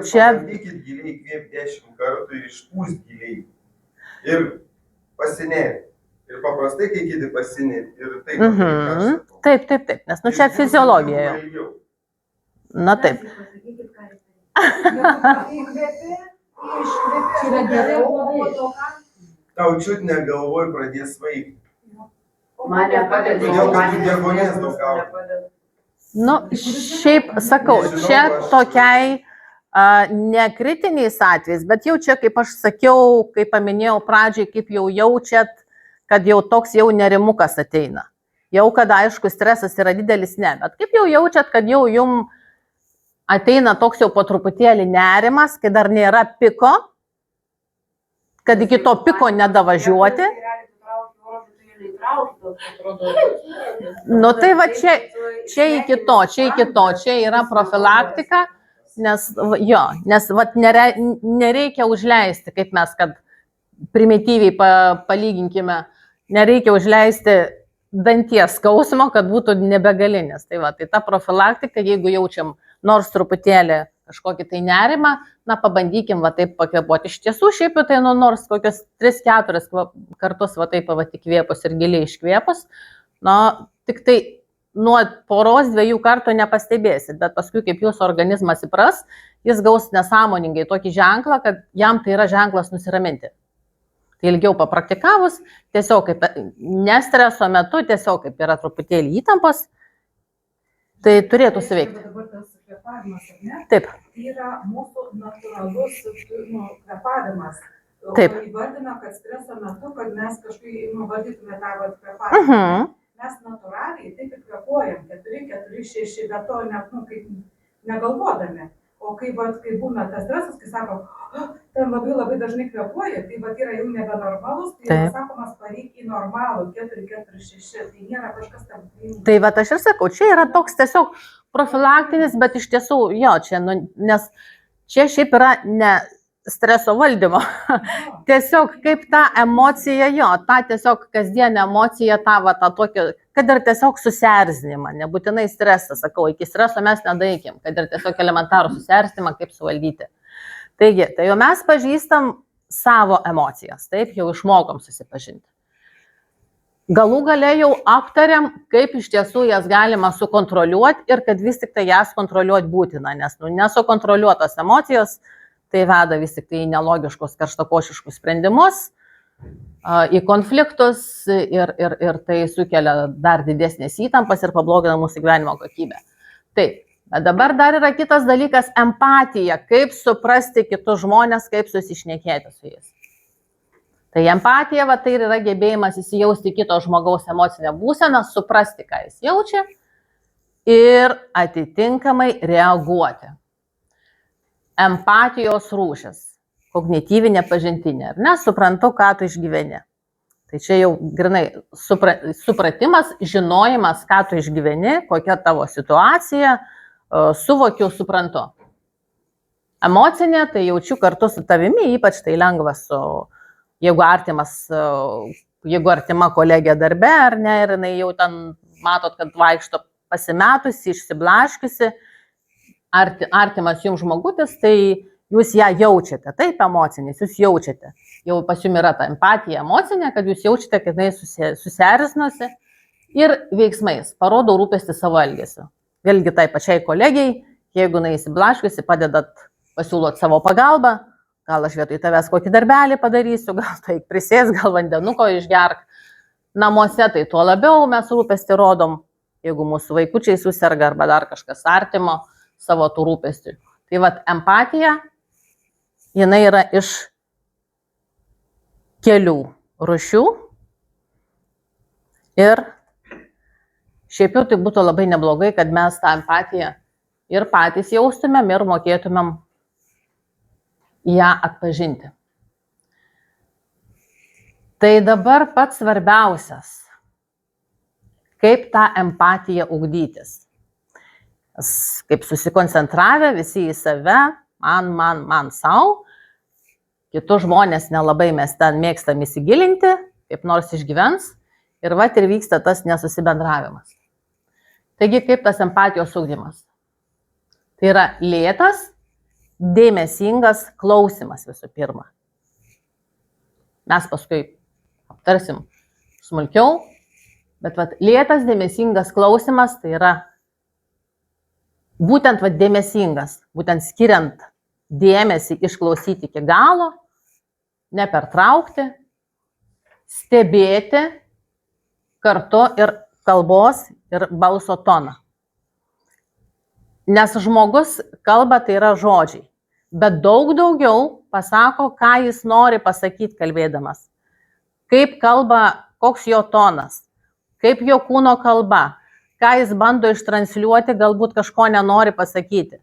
Speaker 1: čia...
Speaker 6: Pabandykit giliai kvėp 10 kartų ir išpūst giliai. Ir pasinėti. Ir paprastai, kai kiti pasinėti. Ir taip.
Speaker 1: Taip. Nes čia fiziologija jau. Na taip.
Speaker 6: Tau čiut negalvoj pradės vaikti.
Speaker 4: Man nepadeda.
Speaker 6: Todėl, kad tu deguonies daug gauni.
Speaker 1: Šiaip sakau, čia tokiai nekritiniais atvejais, bet jau čia, kaip aš sakiau, kaip paminėjau pradžiai, kaip jau jaučiat, kad jau toks jau nerimukas ateina. Jau, kad aišku, stresas yra didelis, ne, bet kaip jau jaučiat, kad jau jum ateina toks jau po truputėlį nerimas, kai dar nėra piko, kad iki to piko nedavažiuoti. Tai va čia iki to, čia yra profilaktika, nes nereikia užleisti, kaip mes, kad primityviai palyginkime, nereikia užleisti danties skausmo, kad būtų nebegalinis. Tai ta profilaktika, jeigu jaučiam nors truputėlį kažkokį tai nerimą, pabandykim taip pakvėpuoti. Iš tiesų, šiaip tai nors kokios 3-4 kartus taip įkvėpus ir giliai iškvėpus, tik tai nuo poros 2 kartų nepastebėsit, bet paskui, kaip jūsų organizmas įpras, jis gaus nesąmoningai tokį ženklą, kad jam tai yra ženklas nusiraminti. Tai ilgiau papraktikavus, tiesiog kaip nestreso metu, tiesiog kaip yra truputėlį įtampos, tai turėtų suveikti. Taip.
Speaker 5: Tai yra mūsų natūralus kvėpavimas.
Speaker 1: Taip.
Speaker 5: Įvardina, kad streso metu, kad mes kažkaip valdytume tą kvėpavimą. Mes natūraliai taip ir kvėpuojam, 4-4-6, bet to negalvodami. O kai būna tas stresas, kai sako, ten labai dažnai kvėpuoja, tai yra jau nebenormalus, tai yra sakomas pareik į normalų 4-4-6, tai nėra kažkas tam.
Speaker 1: Tai aš ir sakau, čia yra toks tiesiog profilaktinis, bet iš tiesų, nes čia šiaip yra ne streso valdymo. Tiesiog kaip ta emocija, ta tiesiog kasdienė emocija, tą tokį, kad ir tiesiog susierzinimą, nebūtinai stresą, sakau, iki streso mes nedaikim, kad ir tiesiog elementarų susierzinimą, kaip suvaldyti. Taigi, tai jau mes pažįstam savo emocijas, taip, jau išmokom susipažinti. Galų gale jau aptariam, kaip iš tiesų jas galima sukontroliuoti ir kad vis tik tai jas kontroliuoti būtina, nes nesukontroliuotos emocijos tai veda vis tik tai į nelogiškus karštakošiškus sprendimus, į konfliktus ir tai sukelia dar didesnės įtampas ir pablogina mūsų gyvenimo kokybę. Taip, bet dabar dar yra kitas dalykas - empatija, kaip suprasti kitus žmonės, kaip susišnekėti su jais. Tai empatija, tai yra gebėjimas įsijausti kito žmogaus emocinę būseną, suprasti, ką jis jaučia ir atitinkamai reaguoti. Empatijos rūšis, kognityvinė pažintinė, ar ne, suprantu, ką tu išgyveni. Tai čia jau grinai supratimas, žinojimas, ką tu išgyveni, kokia tavo situacija, suvokiu, suprantu. Emocinė, tai jaučiu kartu su tavimi, ypač tai lengva jeigu artima kolegė darbe, ar ne, ir jinai jau ten matot, kad vaikšto pasimetusi, išsiblaškiusi, artimas jums žmogutis, tai jūs ją jaučiate, taip emocinis, jūs jaučiate. Jau pas jums yra ta empatija emocinė, kad jūs jaučiate, kad jinai susierzinusi ir veiksmais parodo rūpestį savo elgesiu. Vėlgi tai pačiai kolegijai, jeigu jinai įsiblaškiusi, padedat pasiūlot savo pagalbą, gal aš vietoj tavęs kokį darbelį padarysiu, gal tai prisės, gal vandenuko išgerk. Namuose tai tuo labiau mes rūpestį rodom, jeigu mūsų vaikučiai susirga arba dar kažkas artimo savo tų rūpestį. Tai vat empatija, jinai yra iš kelių rūšių ir šiaip jau tai būtų labai neblogai, kad mes tą empatiją ir patys jaustumėm ir mokėtumėm ją atpažinti. Tai dabar pats svarbiausias, kaip tą empatiją ugdytis. Kaip susikoncentravę visi į save, man savo, kitus žmonės nelabai mes ten mėgstam įsigilinti, kaip nors išgyvens ir vat ir vyksta tas nesusibendravimas. Taigi, kaip tas empatijos ugdymas? Tai yra lėtas, dėmesingas klausimas visų pirma. Mes paskui aptarsim smulkiau, bet vat, lėtas, dėmesingas klausimas tai yra būtent dėmesingas, būtent skiriant dėmesį išklausyti iki galo, nepertraukti, stebėti kartu ir kalbos ir balso toną. Nes žmogus kalba tai yra žodžiai, bet daug daugiau pasako, ką jis nori pasakyti kalbėdamas. Kaip kalba, koks jo tonas, kaip jo kūno kalba, ką jis bando ištransliuoti, galbūt kažko nenori pasakyti.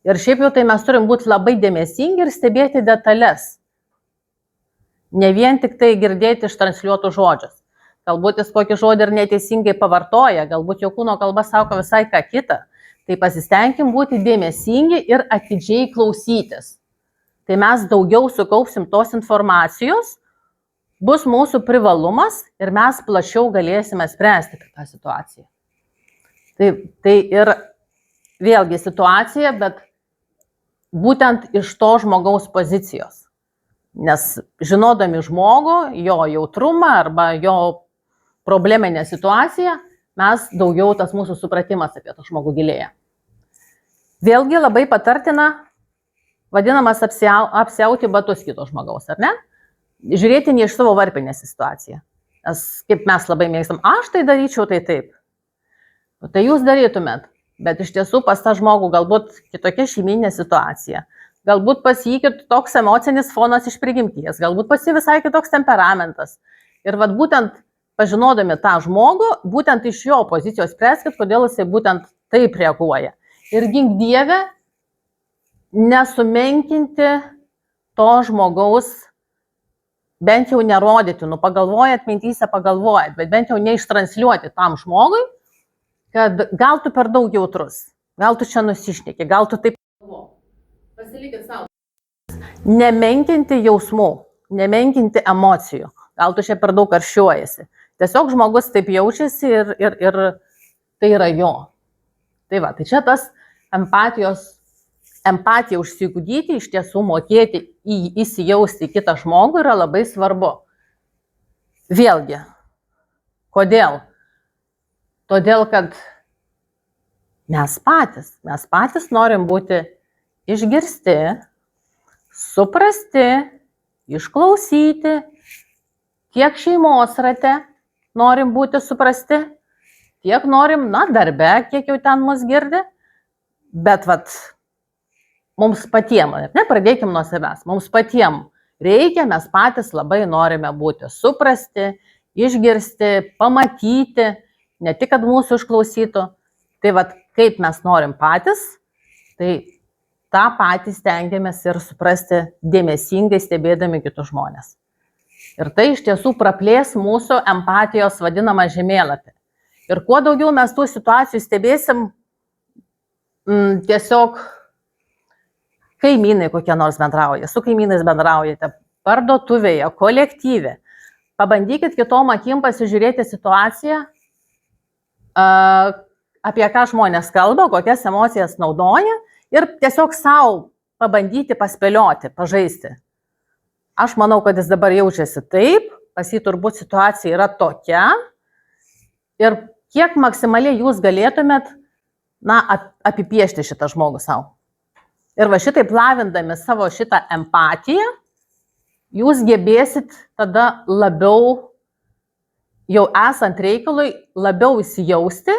Speaker 1: Ir šiaip jau tai mes turim būti labai dėmesingi ir stebėti detalės. Ne vien tik tai girdėti ištransliuotų žodžius. Galbūt jis kokį žodį ir neteisingai pavartoja, galbūt jo kūno kalba sako visai ką kitą. Tai pasistengim būti dėmesingi ir atidžiai klausytis. Tai mes daugiau sukaupsim tos informacijos, bus mūsų privalumas ir mes plačiau galėsime spręsti tą situaciją. Tai ir vėlgi situacija, bet būtent iš to žmogaus pozicijos. Nes žinodami žmogų, jo jautrumą arba jo probleminę situaciją, mes daugiau tas mūsų supratimas apie tą žmogų gilėja. Vėlgi labai patartina vadinamas apsiauti batus kito žmogaus, ar ne? Žiūrėti ne iš savo varpinės situaciją. Nes kaip mes labai mėgstam, aš tai daryčiau, tai taip. Tai jūs darytumėt, bet iš tiesų pas tą žmogų galbūt kitokia šeiminė situacija. Galbūt pas jį toks emocinis fonas iš prigimties, galbūt pas jį visai kitoks temperamentas. Ir vat būtent pažinodami tą žmogų, būtent iš jo pozicijos spręskit, kodėl jisai būtent taip reaguoja. Ir gink Dieve, nesumenkinti to žmogaus, bent jau nerodyti, pagalvojat, mintyse pagalvojat, bet bent jau neištransliuoti tam žmogui, kad gal tu per daug jautrus, gal tu čia nusišneki, gal tu taip pagalvoji. Pasilikit savo. Nemenkinti jausmų, nemenkinti emocijų, gal tu čia per daug karščiuojasi. Tiesiog žmogus taip jaučiasi ir tai yra jo. Tai va, tai čia tas empatiją užsiugdyti, iš tiesų mokėti įsijausti į kitą žmogų yra labai svarbu. Vėlgi, kodėl? Todėl, kad mes patys norim būti išgirsti, suprasti, išklausyti, tiek šeimos rate norim būti suprasti, tiek norim, darbe, kiek jau ten mus girdi, bet mums patiems, pradėkim nuo savęs, mums patiems reikia, mes patys labai norime būti suprasti, išgirsti, pamatyti, ne tik, kad mūsų išklausytų. Tai kaip mes norim patys, tai tą patys stengiamės ir suprasti dėmesingai stebėdami kitus žmonės. Ir tai iš tiesų praplės mūsų empatijos vadinamą žemėlapį. Ir kuo daugiau mes tų situacijų stebėsim, tiesiog kaimynai kokie nors bendrauja, su kaimynais bendraujate, parduotuvėje, kolektyve. Pabandykit kitom akim pasižiūrėti situaciją, apie ką žmonės kalba, kokias emocijas naudoja ir tiesiog savo pabandyti paspėlioti, pažaisti. Aš manau, kad jis dabar jaučiasi taip, pas jį turbūt situacija yra tokia ir kiek maksimaliai jūs galėtumėt apipiešti šitą žmogų savo. Ir va šitaip lavindami savo šitą empatiją, jūs gebėsit tada labiau, jau esant reikalui, labiau įsijausti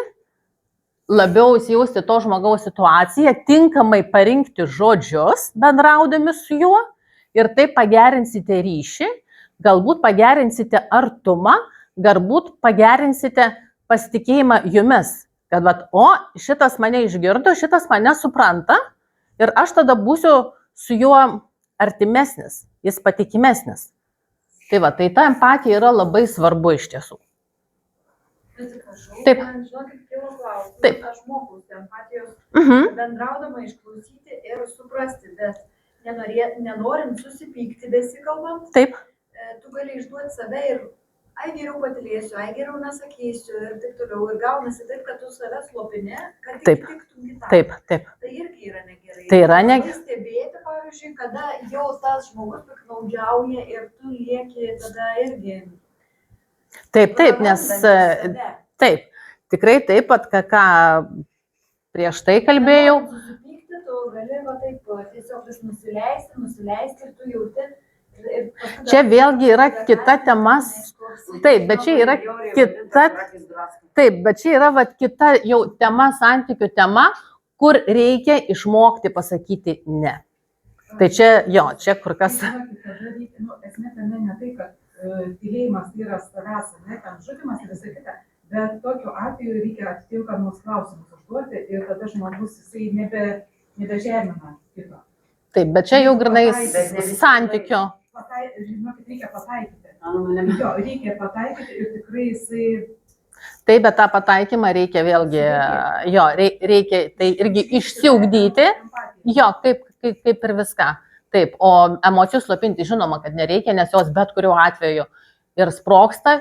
Speaker 1: to žmogaus situaciją, tinkamai parinkti žodžius bendraudami su juo ir taip pagerinsite ryšį, galbūt pagerinsite artumą, galbūt pagerinsite pasitikėjimą jumis, kad vat, o šitas mane išgirdo, šitas mane supranta ir aš tada būsiu su juo artimesnis, jis patikimesnis. Tai va, tai ta empatija yra labai svarbu iš tiesų.
Speaker 3: Atsiprašau,
Speaker 1: Taip.
Speaker 3: man žinokit, kilo klausimas.
Speaker 1: Taip.
Speaker 3: Aš mokausi empatijos
Speaker 1: Mhm.
Speaker 3: bendraudama išklausyti ir suprasti, bet nenorint susipykti besikalbant,
Speaker 1: Taip,
Speaker 3: tu gali išduoti save ir ai geriau patylėsiu, ai geriau nesakysiu ir taip toliau. Ir gaunasi taip, kad tu save slopini, kad tik
Speaker 1: Taip.
Speaker 3: tiktum kitam.
Speaker 1: taip, taip.
Speaker 3: Tai irgi yra negerai.
Speaker 1: Tai yra negerai.
Speaker 3: Labai stebėti, pavyzdžiui, kada jau tas žmogus piknaudžiauja ir tu lieki tada irgi.
Speaker 1: Taip, nes
Speaker 3: prarandantis save.
Speaker 1: taip, tikrai taip, pat ką prieš tai kalbėjau.
Speaker 3: Nenorint susipykti, tu gali va taip tiesiog vis nusileisti ir tu jauti. ir paskui
Speaker 1: Čia
Speaker 3: dar-
Speaker 1: vėlgi yra kita tema. Taip, bet čia yra kita, taip, bet čia yra vat, kita jau tema, santykių tema, kur reikia išmokti pasakyti ne. Tai čia, jo, čia kur kas.
Speaker 5: Žinokit, tada reikia, esmė tame ne tai, kad tylėjimas yra savęs, ne, ten žudimas ir visa kita, bet tokiu atveju reikia atitinkamus klausimus užduoti ir tada žmogus jisai nebežemina kito.
Speaker 1: Taip, bet čia jau grinai santykio.
Speaker 5: Žinokit, reikia pataikyti.
Speaker 4: Nu,
Speaker 5: Jo, reikia pataikyti ir tikrai jisai
Speaker 1: Taip, bet tą pataikymą reikia vėlgi, jo, reikia tai irgi išsiugdyti, jo, kaip ir viską. Taip, o emocijų slopinti žinoma, kad nereikia, nes jos bet kuriuo atveju ir sproksta,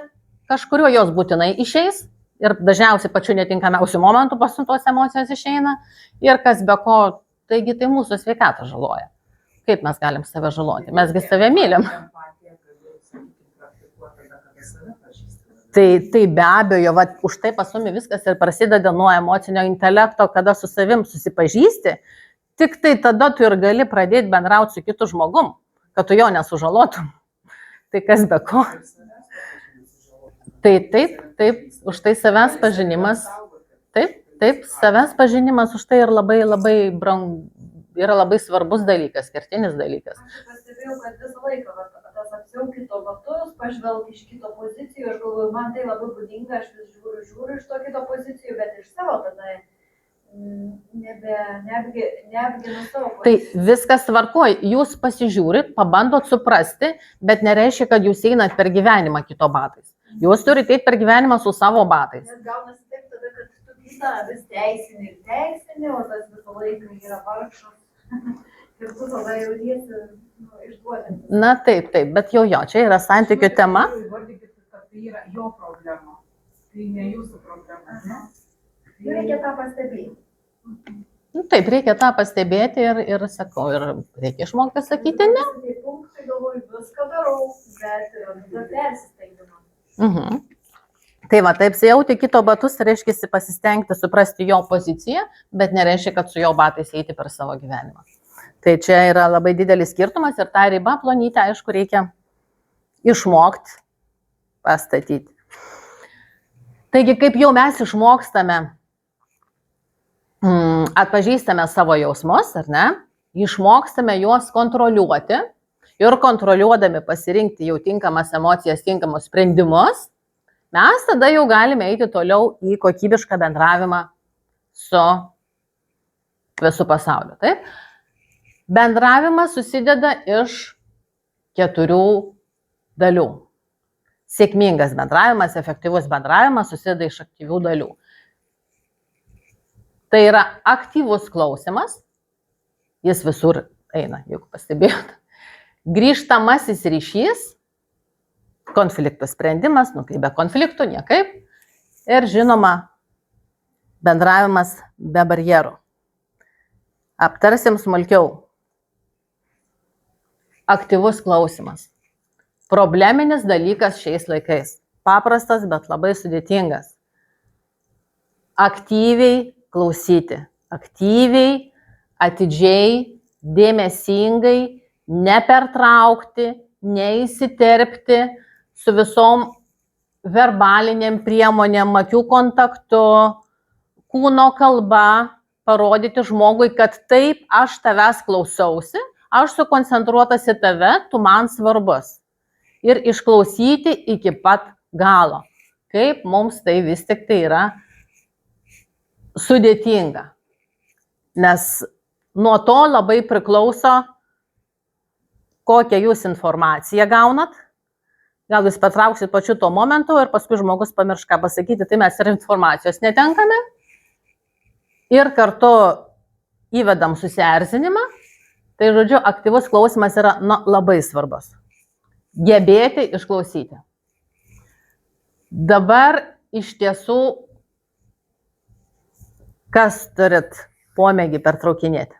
Speaker 1: kažkurio jos būtinai išeis ir dažniausiai pačiu netinkamiausių momentų pasuntos emocijos išeina ir kas be ko, taigi tai mūsų sveikatą žaloja. Kaip mes galim save žaloti? Mesgi save mylim. Tai be abejo, va, už tai pasumi viskas ir prasideda nuo emocinio intelekto, kada su savim susipažįsti, tik tai tada tu ir gali pradėti bendrauti su kitu žmogum, kad tu jo nesužalotum. Tai kas be ko. Tai taip, už tai savęs pažinimas, taip, savęs pažinimas už tai ir labai yra labai svarbus dalykas, kertinis dalykas.
Speaker 3: Aš pastebėjau, kad visą laiką tas apsiauk kito batus, pažvelg iš kito pozicijų, aš galvoju, man tai labai būdinga, aš vis žiūriu iš to kito pozicijų, bet iš savo tada neapginu savo
Speaker 1: Tai
Speaker 3: pozicijų.
Speaker 1: viskas tvarkoj, jūs pasižiūrit, pabandot suprasti, bet nereiškia, kad jūs einat per gyvenimą kito batais. Jūs turite eiti per gyvenimą su savo batais.
Speaker 3: Nes gaunasi taip tada, kad tu kitą vis teisini, o tas visą laiką yra vargšas. Ir tu tada jautiesi išduodantis.
Speaker 1: Na taip, bet jo, čia yra santykių tema.
Speaker 5: Įvardykit, kad tai yra jo problema. Tai ne jūsų problema. Ne?
Speaker 3: Reikia tą pastebėti.
Speaker 1: Nu, taip, reikia tą pastebėti ir sakau, ir reikia išmokti sakyti ne.
Speaker 3: Tai punktai galvoju, viską darau, bet tada persistengimą.
Speaker 1: Mhm. Tai va, taip sijauti kito batus, reiškia pasistengti suprasti jo poziciją, bet nereiškia, kad su jo batais eiti per savo gyvenimą. Tai čia yra labai didelis skirtumas ir tą ribą plonytę, aišku, reikia išmokti pastatyti. Taigi, kaip jau mes išmokstame, atpažįstame savo jausmus, ar ne, išmokstame juos kontroliuoti ir kontroliuodami pasirinkti jau tinkamas emocijas, tinkamus sprendimus, mes tada jau galime eiti toliau į kokybišką bendravimą su visų pasauliu. Taip? Bendravimas susideda iš 4 dalių. Sėkmingas bendravimas, efektyvus bendravimas susideda iš aktyvių dalių. Tai yra aktyvus klausimas, jis visur eina, jeigu pastebėjot. Grįžtamasis ryšys, konfliktų sprendimas, kaip be konfliktų, niekaip. Ir žinoma, bendravimas be barjerų. Aptarsim smulkiau. Aktyvus klausimas. Probleminis dalykas šiais laikais. Paprastas, bet labai sudėtingas. Aktyviai klausyti. Aktyviai, atidžiai dėmesingai, nepertraukti, neįsiterpti, su visom verbaliniam priemonėm, akių kontaktu, kūno kalba, parodyti žmogui, kad taip, aš tavęs klausausi, aš sukoncentruotas į tave, tu man svarbus. Ir išklausyti iki pat galo. Kaip mums tai vis tik tai yra sudėtinga. Nes nuo to labai priklauso, kokią jūs informaciją gaunat. Gal jūs patrauksit pačiu tuo momentu ir paskui žmogus pamirš ką pasakyti, tai mes ir informacijos netenkame. Ir kartu įvedam susierzinimą. Tai žodžiu, aktyvus klausimas yra labai svarbus. Gebėti išklausyti. Dabar iš tiesų, kas turit pomėgį pertraukinėti?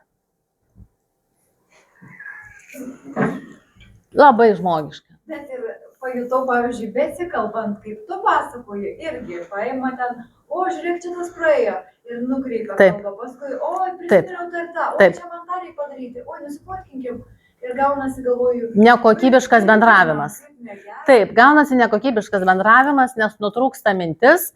Speaker 1: Labai žmogiška.
Speaker 3: Bet ir pajutau, pavyzdžiui, besikalbant, kaip tu pasakoji, irgi paima ten, o žiūrėk, čia tas praėjo ir nukreipia kalbą, paskui, o prisiminiau dar tą, o čia man tą reikia padaryti, o nesipotkinkim. Ir gaunasi, galvoju,
Speaker 1: nekokybiškas bendravimas. Taip, gaunasi nekokybiškas bendravimas, nes nutrūksta mintis,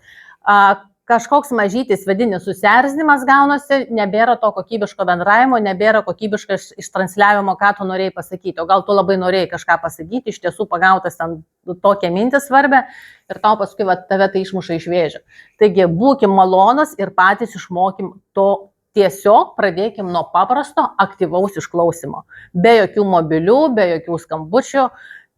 Speaker 1: kažkoks mažytis vidinis susierzinimas gaunasi, nebėra to kokybiško bendravimo, nebėra kokybiško ištransliavimo, ką tu norėjai pasakyti. O gal tu labai norėjai kažką pasakyti, iš tiesų pagautas ten tokią mintį svarbę ir tau paskui tave tai išmuša iš vėžio. Taigi būkim malonus ir patys išmokim to. Tiesiog pradėkim nuo paprasto aktyvaus išklausimo. Be jokių mobilių, be jokių skambučių,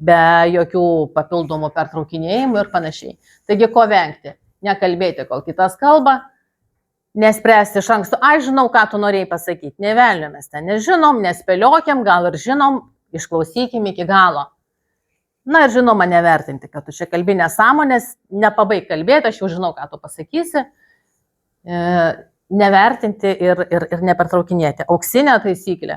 Speaker 1: be jokių papildomų pertraukinėjimų ir panašiai. Taigi, ko vengti? Nekalbėti, kol kitas kalba, nespręsti iš anksto, žinau, ką tu norėjai pasakyti. Ne velnio, mes ten nežinom, nespėliokiam, gal ir žinom, išklausykim iki galo. Na ir žinoma, nevertinti, kad tu čia kalbi nesąmonės, nepabaig kalbėti, aš jau žinau, ką tu pasakysi. Nevertinti ir nepertraukinėti. Auksinė taisyklė.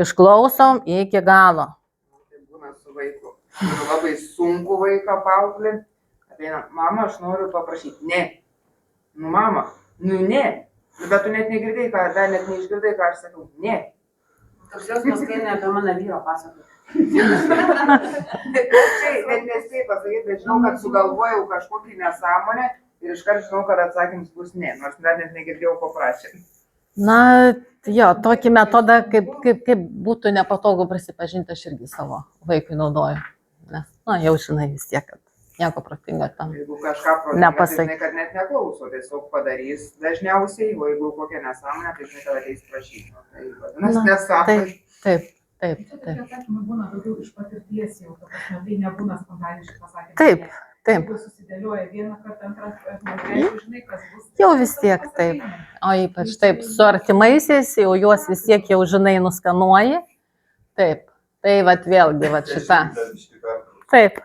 Speaker 1: Išklausom iki galo.
Speaker 2: Tai būna su vaiku. Ir labai sunku vaiką paauklėti. Ateina, mama, aš noriu paprašyti. Ne. Nu, mama. Nu, ne. Bet tu net negirdai, dar net neišgirdai, ką aš sakau. Ne.
Speaker 4: Toks jausmas, kai ne apie mano vyrą pasakoju.
Speaker 2: Bet nespėjai pasakyti, bet žinau, kad sugalvojau kažkokį nesąmonę. Ir iškart žinau, kad atsakymas bus ne, nors dar net negirdėjau, ko prašė.
Speaker 1: Na, jo, tokį metodą, kaip būtų nepatogu prisipažinti, aš irgi savo vaikui naudoju. Nes, jau žinai vis tiek, kad nieko protingo tam
Speaker 2: Jeigu kažką protingo, tai žinai, kad net neklauso, tiesiog padarys dažniausiai, o jeigu kokią nesąmonę, tai žinai, kad ateis prašyti. Tai vadinasi nesąmonė.
Speaker 1: Taip.
Speaker 5: Tokie atsakymai būna daugiau iš patirties jau, tai nebūna spontaniškai pasakymai.
Speaker 1: Taip.
Speaker 5: Jeigu susidėlioja vieną kartą, antrą kartą, žinai, kas bus.
Speaker 1: Jau vis tiek taip. O ypač taip, su artimaisiais, jau juos vis tiek jau žinai nuskanuoji. Taip. Tai vėlgi šita. Taip.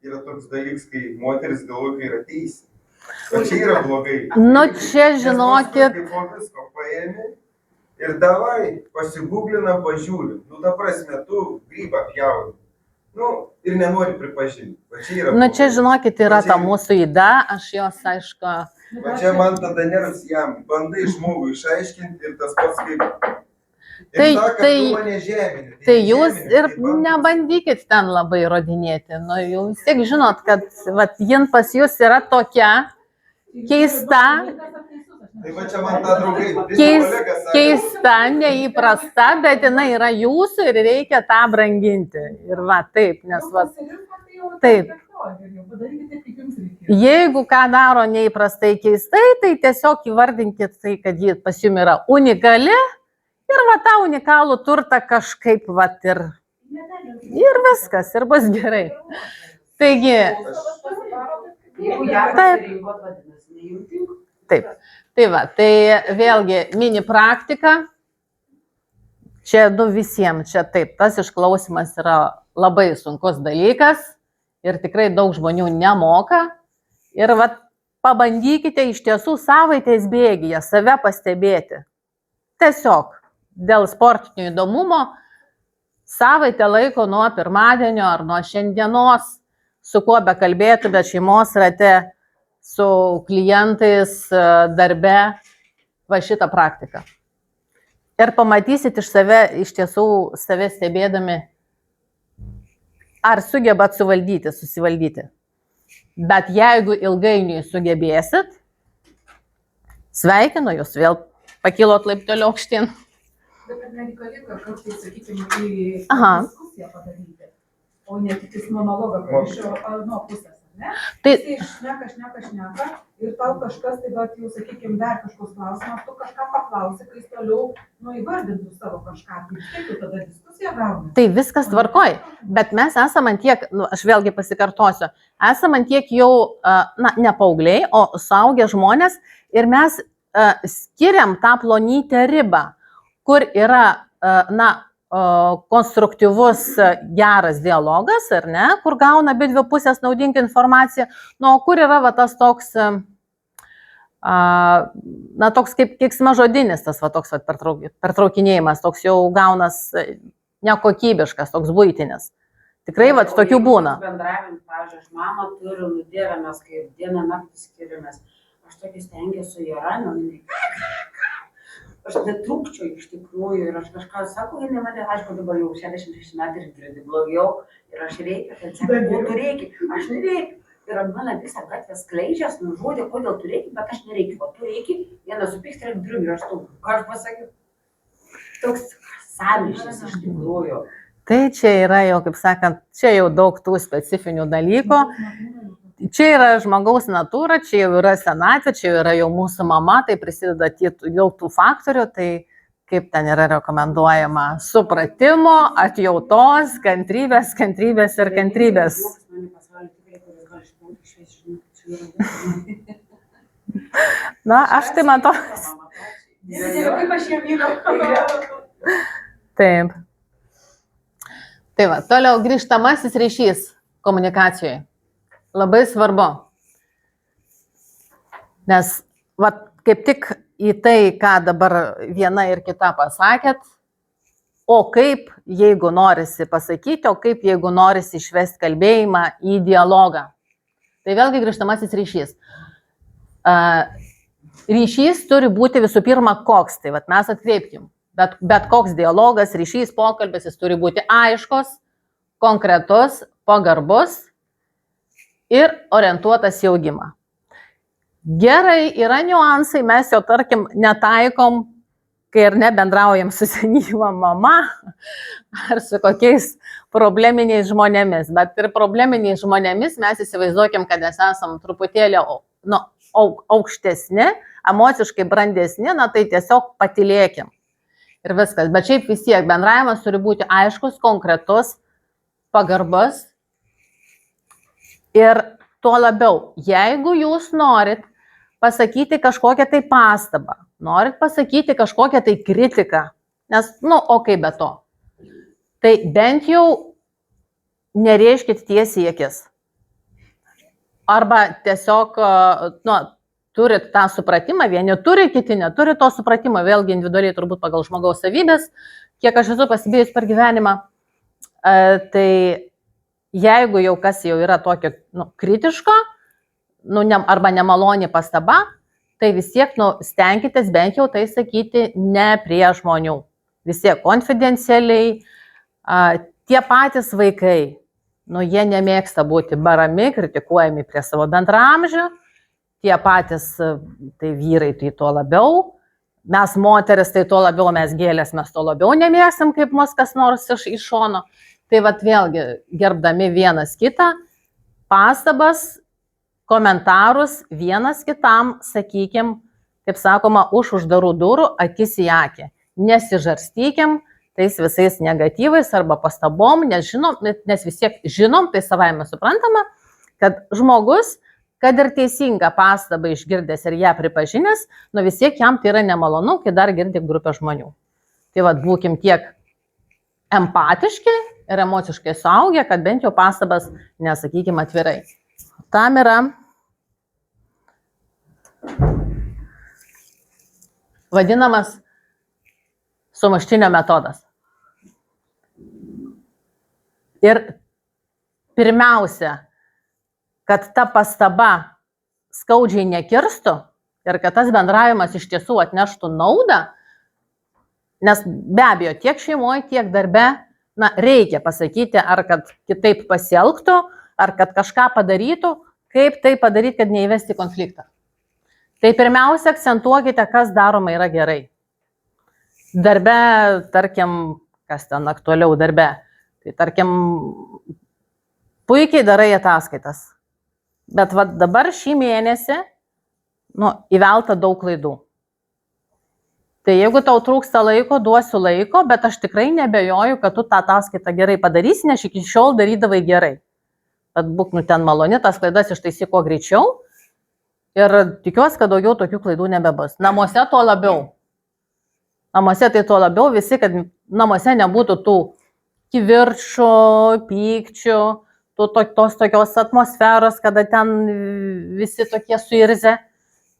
Speaker 6: Yra toks dalykas, kai moteris galvoja, kai yra teisė. O čia yra blogai.
Speaker 1: Nu čia žinokit.
Speaker 6: Kaip po visko paėmė ir davai pasigūglina, pažiūri. Nu, ta prasme, tu grybą pjauni. Nu, ir nenori pripažinti.
Speaker 1: Čia žinokit, yra ta mūsų įda, aš jos, aišku.
Speaker 6: Va čia man tada nervas jam, bandai žmogų išaiškinti ir tas pats kaip.
Speaker 1: Tai jūs ir nebandykit ten labai įrodinėti. Nu, jau vis tiek žinot, kad jin pas jūs yra tokia keista.
Speaker 6: Tai va čia man ta draugai.
Speaker 1: Keista, neįprasta, bet jinai yra jūsų ir reikia tą branginti. Ir taip, nes taip. Jeigu ką daro neįprastai keistai, tai tiesiog įvardinkit tai, kad ji pas jums yra unikali ir tą unikalų turtą kažkaip ir viskas, ir bus gerai. Taigi, taip. Tai vėlgi mini praktika, čia visiems, čia taip, tas išklausimas yra labai sunkus dalykas ir tikrai daug žmonių nemoka ir pabandykite iš tiesų savaitės bėgyje save pastebėti. Tiesiog dėl sportinio įdomumo savaitę laiko nuo pirmadienio ar nuo šiandienos, su kuo bekalbėtų, bet šeimos rate, su klientais, darbe, šitą praktiką. Ir pamatysit iš tiesų save stebėdami, ar sugebat susivaldyti. Bet jeigu ilgainiui sugebėsit, sveikinu jūs, vėl pakilot laipteliu aukštyn.
Speaker 5: Bet ar nereikalinga kartais, sakykime, į
Speaker 1: Aha.
Speaker 5: diskusiją padaryti, o ne tik monologą iš nuo pusės, ne?
Speaker 1: Tai
Speaker 5: Jis šneka ir tau kažkas, tai bet jau, sakykime, dar kažkoks klausimas, tu kažką paklausi, kai jis toliau įvardintų savo kažką, tai kaip tu tada diskusiją gauni?
Speaker 1: Tai viskas tvarkoj, bet mes esame ant tiek, aš vėlgi pasikartosiu, esame ant tiek jau, ne paaugliai, o suaugę žmonės ir mes skiriam tą plonytę ribą, kur yra, konstruktyvus geras dialogas, ar ne, kur gauna abi dvi pusės naudingą informaciją, kur yra tas toks, toks kaip keiksmažodinis, tas toks pertraukinėjimas, toks jau gaunas nekokybiškas, toks buitinis. Tikrai tokių būna.
Speaker 4: Bendravim, pavyzdžiui, aš mamą turiu, nudėrę mes kaip dieną naktį skiriamės. Aš tokį stengiuosi su ja ramiai. Aš netrūkčiau iš tikrųjų ir aš kažką sakau, jinai mane, aišku, dabar jau 66 metai ir girdi blogiau ir aš reikia, kad sakau, tu reikia, aš nereikia. Ir mane visą gatvę skleidžias, nužodė, kodėl tu reikia, bet aš nereikia, o tu reikia, vienas supykst ir apdriu ir aš tau, ką aš pasakiau. Toks sąmyšis iš tikrųjų.
Speaker 1: Tai čia yra jau, kaip sakant, čia jau daug tų specifinių dalykų. Čia yra žmogaus natūra, čia jau yra senatvė, čia jau yra jau mūsų mama, tai prisideda jau tų faktorių, tai kaip ten yra rekomenduojama, supratimo, atjautos, kantrybės ir kantrybės. Aš tai matau.
Speaker 5: Kaip aš ją myliu.
Speaker 1: Taip. Tai va, toliau grįžtamasis ryšys komunikacijoje. Labai svarbu. Nes kaip tik į tai, ką dabar viena ir kita pasakėt, o kaip jeigu norisi pasakyti, o kaip jeigu norisi išvesti kalbėjimą į dialogą. Tai vėlgi grįžtamasis ryšys. Ryšys turi būti visų pirma koks, tai mes atkreipkim. Bet koks dialogas, ryšys, pokalbis, jis turi būti aiškus, konkretus, pagarbus ir orientuotas į augimą. Gerai, yra niuansai, mes jau tarkim netaikom, kai ir nebendraujam su senyva mama ar su kokiais probleminiais žmonėmis, bet ir probleminiais žmonėmis mes įsivaizduokim, kad mes esam truputėlį aukštesni, emociškai brandesni, tai tiesiog patylėkim. Ir viskas, bet šiaip vis tiek bendravimas turi būti aiškus, konkretus, pagarbus. Ir tuo labiau, jeigu jūs norit pasakyti kažkokią tai pastabą, norit pasakyti kažkokią tai kritiką, nes, o kaip be to, tai bent jau nereiškit tiesiai į akis. Arba tiesiog, turit tą supratimą, vieni turi, kiti neturi to supratimo, vėlgi individualiai turbūt pagal žmogaus savybės, kiek aš esu pasibėjus per gyvenimą, tai jeigu jau kas jau yra tokio kritiško, arba nemaloni pastaba, tai vis tiek stenkitės bent jau tai sakyti ne prie žmonių. Vis tiek konfidencialiai, tie patys vaikai, jie nemėgsta būti barami, kritikuojami prie savo bendraamžių, tie patys, tai vyrai, tai tuo labiau, mes moteris, tai tuo labiau, mes gėlės, mes tuo labiau nemėgstam, kaip mus kas nors iš šono. Tai vėlgi, gerbdami vienas kitą, pastabas, komentarus vienas kitam, sakykim, kaip sakoma, už uždarų durų, akis į akį. Nesižarstykim tais visais negatyvais arba pastabom, nes vis tiek žinom, tai savaime suprantama, kad žmogus, kad ir teisingą pastabą išgirdęs ir ją pripažinęs, vis tiek jam tai yra nemalonu, kai dar girdi grupę žmonių. Tai būkim tiek empatiški ir emociškai suaugę, kad bent jau pastabas nesakykim atvirai. Tam yra vadinamas sumuštinio metodas. Ir pirmiausia, kad ta pastaba skaudžiai nekirstų ir kad tas bendravimas iš tiesų atneštų naudą, Nes be abejo, tiek šeimoje, tiek darbe, reikia pasakyti, ar kad kitaip pasielgtų, ar kad kažką padarytų, kaip tai padaryti, kad neįvesti konfliktą. Tai pirmiausia, akcentuokite, kas daroma yra gerai. Darbe, tarkim, kas ten aktualiau darbe, tai tarkim, puikiai darai ataskaitas. Bet va, dabar šį mėnesį įvelta daug klaidų. Tai jeigu tau trūksta laiko, duosiu laiko, bet aš tikrai nebejoju, kad tu tą ataskaitą gerai padarysi, nes iki šiol darydavai gerai. Bet būk ten maloni, tas klaidas ištaisyk kuo greičiau ir tikiuosi, kad daugiau tokių klaidų nebebus. Namuose to labiau. Namuose tai to labiau visi, kad namuose nebūtų tų kivirčų, pykčių, tos tokios atmosferos, kada ten visi tokie suirzę.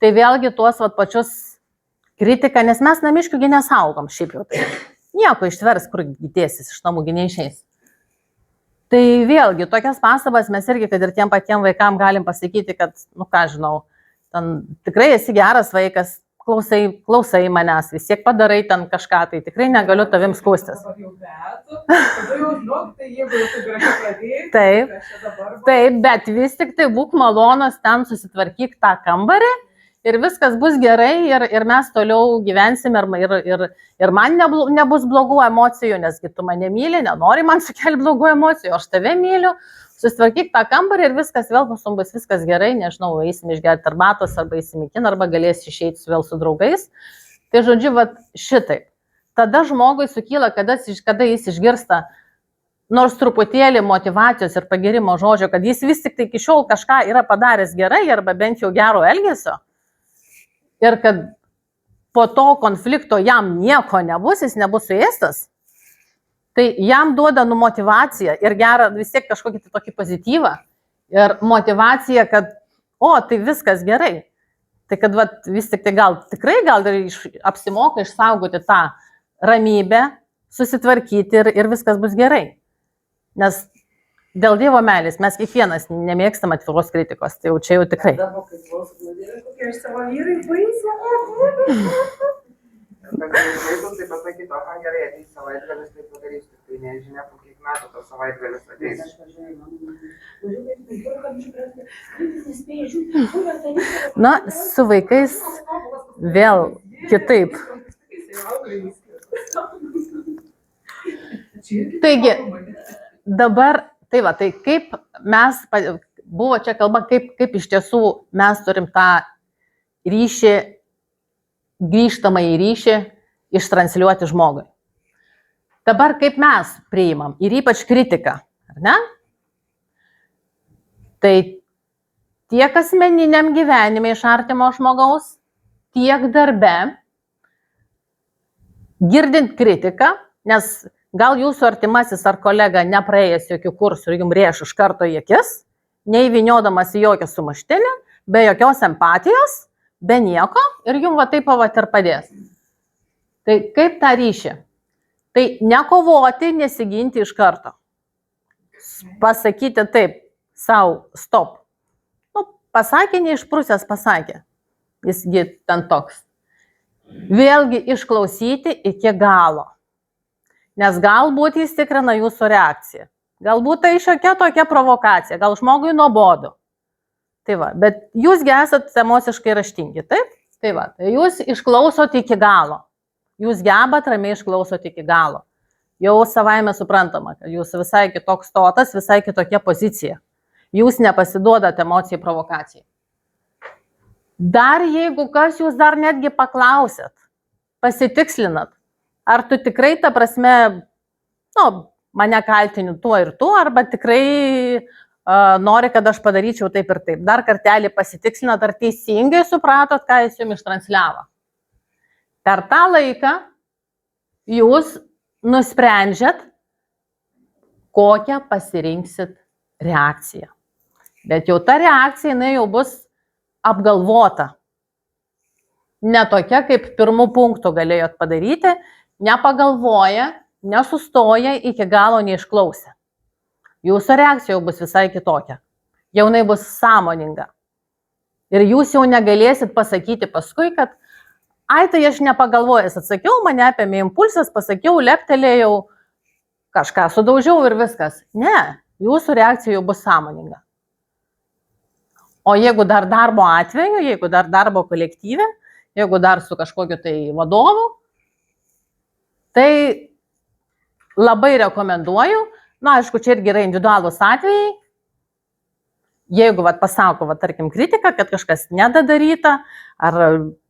Speaker 1: Tai vėlgi tuos pačius kritiką, nes mes namiškiųgi nesaugom šiaip jau tai. Nieko ištvers, kur dėsis iš namų neišeis. Tai vėlgi, tokias pastabas mes irgi, kad ir tiem patiem vaikam galim pasakyti, kad, ką žinau, ten tikrai esi geras vaikas, klausai manęs, vis tiek padarai ten kažką, tai tikrai negaliu tavim skųstis. Taip, bet vis tik tai būk malonus, ten susitvarkyk tą kambarį. Ir viskas bus gerai ir mes toliau gyvensim ir man nebus blogų emocijų, nesgi tu mane myli, nenori man sukelti blogų emocijų, aš tave myliu, susitvarkyk tą kambarį ir viskas vėl bus viskas gerai, nežinau, eisim išgerti arbatos arba eisim į kiną arba galėsi išeiti vėl su draugais. Tai žodžiu, šitaip. Tada žmogui sukyla, kada jis išgirsta nors truputėlį motyvacijos ir pagirimo žodžio, kad jis vis tik tai iki šiol kažką yra padaręs gerai arba bent jau gero elgesio. Ir kad po to konflikto jam nieko nebus, jis nebus suėstas, tai jam duoda motivaciją ir gerą vis tiek kažkokį tokį pozityvą. Ir motivacija, kad, tai viskas gerai. Tai kad vis tik tai gal apsimoka išsaugoti tą ramybę, susitvarkyti ir viskas bus gerai. Nes dėl Dievo meilės mes kiekvienas nemėgstam atviros kritikos, tai čia jau tikrai.
Speaker 2: Kokie aš savo vyrai baisiai. Kad vaikus tai pasakytų, gerai, ateis savaitgalis, tai padarysiu, tai nežinia, po kiek metų tas savaitgalis ateis.
Speaker 1: Su vaikais vėl kitaip. Taigi, dabar tai kaip mes, buvo čia kalba, kaip iš tiesų mes turim tą ryšį, grįžtamąjį ryšį ištransliuoti žmogui. Dabar kaip mes priimam ir ypač kritiką, ar ne? Tai tiek asmeniniam gyvenime iš artimo žmogaus, tiek darbe, girdint kritiką, nes gal jūsų artimasis ar kolega nepraėjęs jokių kursų ir jums rėš iš karto į akis, neįviniodamas į jokią sumuštinę, be jokios empatijos, be nieko ir jums taip ir padės. Tai kaip tą ryšį? Tai nekovoti, nesiginti iš karto. Pasakyti taip, savo stop. Pasakė, neišprusęs pasakė. Jisgi ten toks. Vėlgi išklausyti iki galo. Nes galbūt jis tikrina jūsų reakciją. Galbūt tai šiokia tokia provokacija, gal žmogui nuobodu. Tai bet jūsgi esate emociškai raštingi, taip? Tai jūs išklausote iki galo. Jūs gebat ramiai išklausoti iki galo. Jau savaime suprantama, kad jūs visai kitoks stotas, visai kitokia pozicija. Jūs nepasiduodate emocijai provokacijai. Dar jeigu kas jūs dar netgi paklausėt, pasitikslinat, ar tu tikrai, ta prasme, mane kaltini tuo ir tuo, arba tikrai nori, kad aš padaryčiau taip ir taip. Dar kartelį pasitikslinat, ar teisingai supratot, ką jis jums ištransliavo. Per tą laiką jūs nusprendžiat, kokią pasirinksit reakciją. Bet jau ta reakcija, jinai jau bus apgalvota. Ne tokia, kaip pirmų punktų galėjot padaryti, nepagalvoja, nesustoja, iki galo neišklausę. Jūsų reakcija jau bus visai kitokia. Jau jinai bus sąmoninga. Ir jūs jau negalėsit pasakyti paskui, kad ai tai aš nepagalvojęs atsakiau, mane apėmė impulsas, pasakiau, leptelėjau, kažką sudaužiau ir viskas. Ne, jūsų reakcija jau bus sąmoninga. O jeigu dar darbo atveju, jeigu dar darbo kolektyve, jeigu dar su kažkokiu tai vadovu, tai labai rekomenduoju, na, aišku, čia irgi yra individualūs atvejai, jeigu pasako, tarkim, kritiką, kad kažkas nedadaryta, ar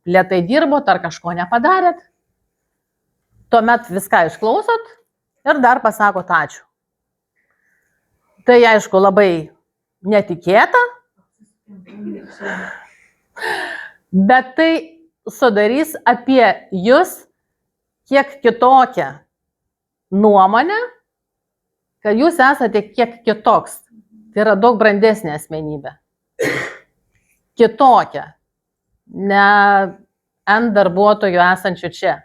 Speaker 1: lėtai dirbot, ar kažko nepadarėt, tuomet viską išklausot ir dar pasakot ačiū. Tai aišku, labai netikėta, bet tai sudarys apie jūs kiek kitokią nuomonę, kad jūs esate kiek kitoks. Tai yra daug brandesnė asmenybė. Kitokia. Ne ant darbuotojų esančių čia.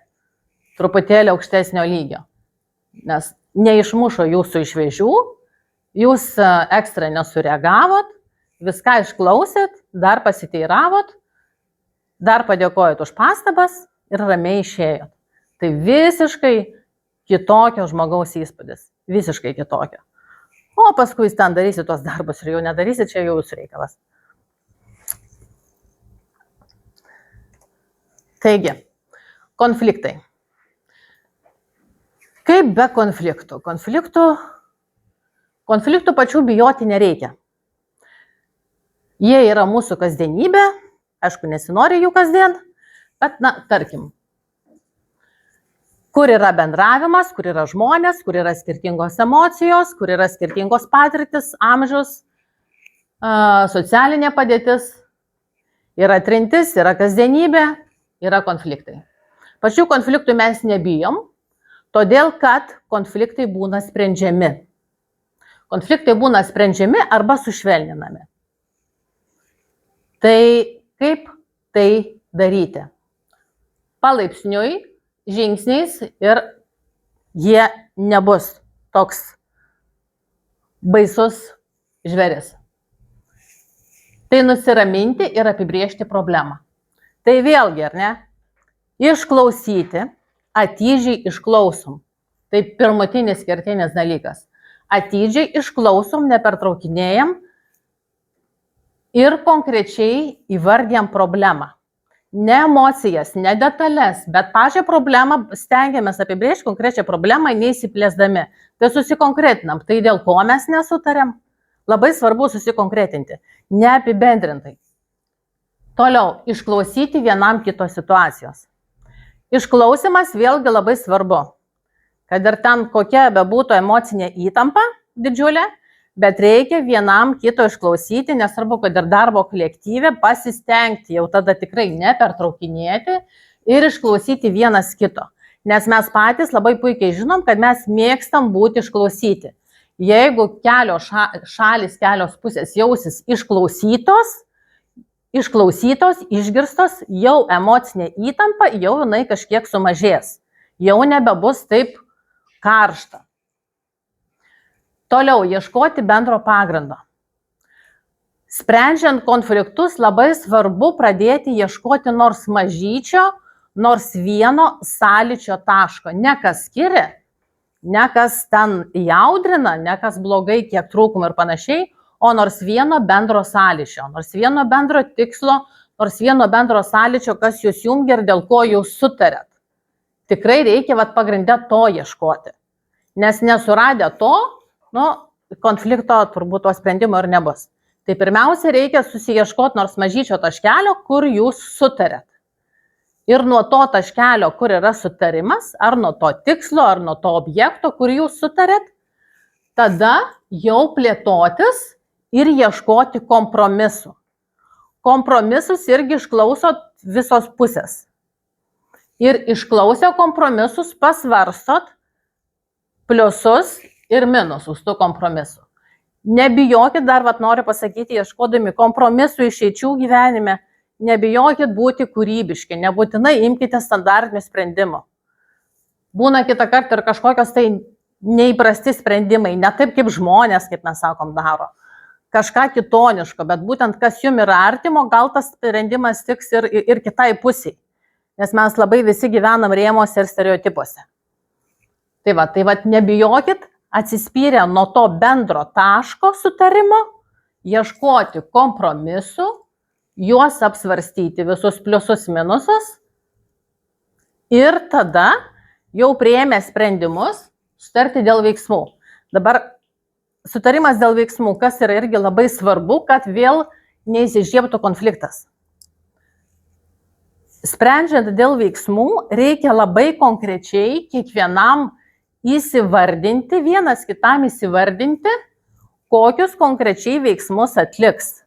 Speaker 1: Truputėlį aukštesnio lygio. Nes neišmušo jūsų iš vėžių, jūs ekstra nesureagavot, viską išklausėt, dar pasiteiravot, dar padėkojot už pastabas ir ramiai išėjot. Tai visiškai kitokio žmogaus įspūdis. Visiškai kitokio. O paskui jūs ten darysit tuos darbus ir jau nedarysit, čia jau jūsų reikalas. Taigi, konfliktai. Kaip be konfliktų? Konfliktų pačių bijoti nereikia. Jie yra mūsų kasdienybė, aišku, nesinori jų kasdien, bet, na, tarkim, kur yra bendravimas, kur yra žmonės, kur yra skirtingos emocijos, kur yra skirtingos patirtis, amžius, socialinė padėtis, yra trintis, yra kasdienybė, yra konfliktai. Pačių konfliktų mes nebijom, todėl kad konfliktai būna sprendžiami. Konfliktai būna sprendžiami arba sušvelninami. Tai kaip tai daryti? Palaipsniui, žingsniais ir jie nebus toks baisus žvėris. Tai nusiraminti ir apibriežti problemą. Tai vėlgi, ar ne? Išklausyti, atidžiai išklausom. Tai pirmutinis kertinis dalykas. Atidžiai išklausom, nepertraukinėjam ir konkrečiai įvardijam problemą. Ne emocijas, ne detalės, bet pačią problemą stengiamės apibrėžti konkrečią problemą, neįsiplėsdami. Tai susikonkretinam. Tai dėl ko mes nesutariam? Labai svarbu susikonkretinti, neapibendrintai. Toliau, išklausyti vienam kito situacijos. Išklausimas vėlgi labai svarbu, kad ir ten kokia bebūtų emocinė įtampa didžiulė, bet reikia vienam kito išklausyti, nesvarbu, kad ir darbo kolektyve pasistengti jau tada tikrai nepertraukinėti ir išklausyti vienas kito. Nes mes patys labai puikiai žinom, kad mes mėgstam būti išklausyti. Jeigu kelios šalis, kelios pusės jausis išklausytos, išgirstos, jau emocinė įtampa, jau jinai kažkiek sumažės. Jau nebebus taip karšta. Toliau, ieškoti bendro pagrindo. Sprendžiant konfliktus labai svarbu pradėti ieškoti nors mažyčio, nors vieno sąlyčio taško. Ne kas skiria, ne kas ten jaudrina, ne kas blogai, kiek trūkumų ir panašiai, o nors vieno bendro sąlyčio, nors vieno bendro tikslo, nors vieno bendro sąlyčio, kas jūs jungia ir dėl ko jūs sutarėt. Tikrai reikia pagrindę to ieškoti. Nes nesuradę to, konflikto turbūt to sprendimo ir nebus. Tai pirmiausia, reikia susiieškoti nors mažyčio taškelio, kur jūs sutarėt. Ir nuo to taškelio, kur yra sutarimas, ar nuo to tikslo, ar nuo to objekto, kur jūs sutarėt, tada jau plėtotis ir ieškoti kompromisų. Kompromisus irgi išklausot visos pusės. Ir išklausę kompromisus pasvarstot pliusus ir minusus tų kompromisų. Nebijokit, dar noriu pasakyti, ieškodami kompromisų išeičių gyvenime, nebijokit būti kūrybiški, nebūtinai imkite standartinių sprendimų. Būna kitą kartą ir kažkokios tai neįprasti sprendimai, ne taip kaip žmonės, kaip mes sakom, daro. Kažką kitoniško, bet būtent kas jums yra artimo, gal tas sprendimas tiks ir kitai pusiai. Nes mes labai visi gyvenam rėmuose ir stereotipuose. Tai va, nebijokit atsispyrę nuo to bendro taško sutarimo, ieškoti kompromisų, juos apsvarstyti visus pliusus minusus ir tada jau priėmę sprendimus sutarti dėl veiksmų. Dabar sutarimas dėl veiksmų, kas yra irgi labai svarbu, kad vėl neįsižiebtų konfliktas. Sprendžiant dėl veiksmų, reikia labai konkrečiai kiekvienam įsivardinti, vienas kitam įsivardinti, kokius konkrečiai veiksmus atliks.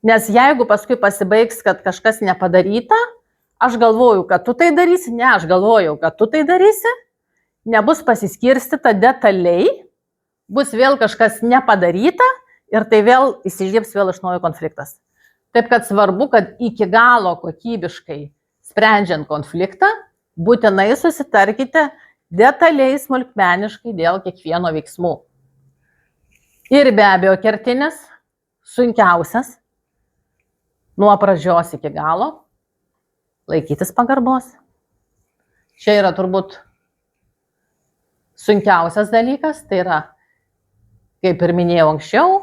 Speaker 1: Nes jeigu paskui pasibaigs, kad kažkas nepadaryta, aš galvoju, kad tu tai darysi, ne, aš galvoju, kad tu tai darysi, nebus pasiskirstyta detaliai, bus vėl kažkas nepadaryta ir tai vėl įsižiebs vėl iš naujo konfliktas. Taip kad svarbu, kad iki galo kokybiškai sprendžiant konfliktą, būtinai susitarkite detaliai, smulkmeniškai dėl kiekvieno veiksmų. Ir be abejo kertinis, sunkiausias, nuo pradžios iki galo, laikytis pagarbos. Čia yra turbūt sunkiausias dalykas, tai yra, kaip ir minėjau anksčiau,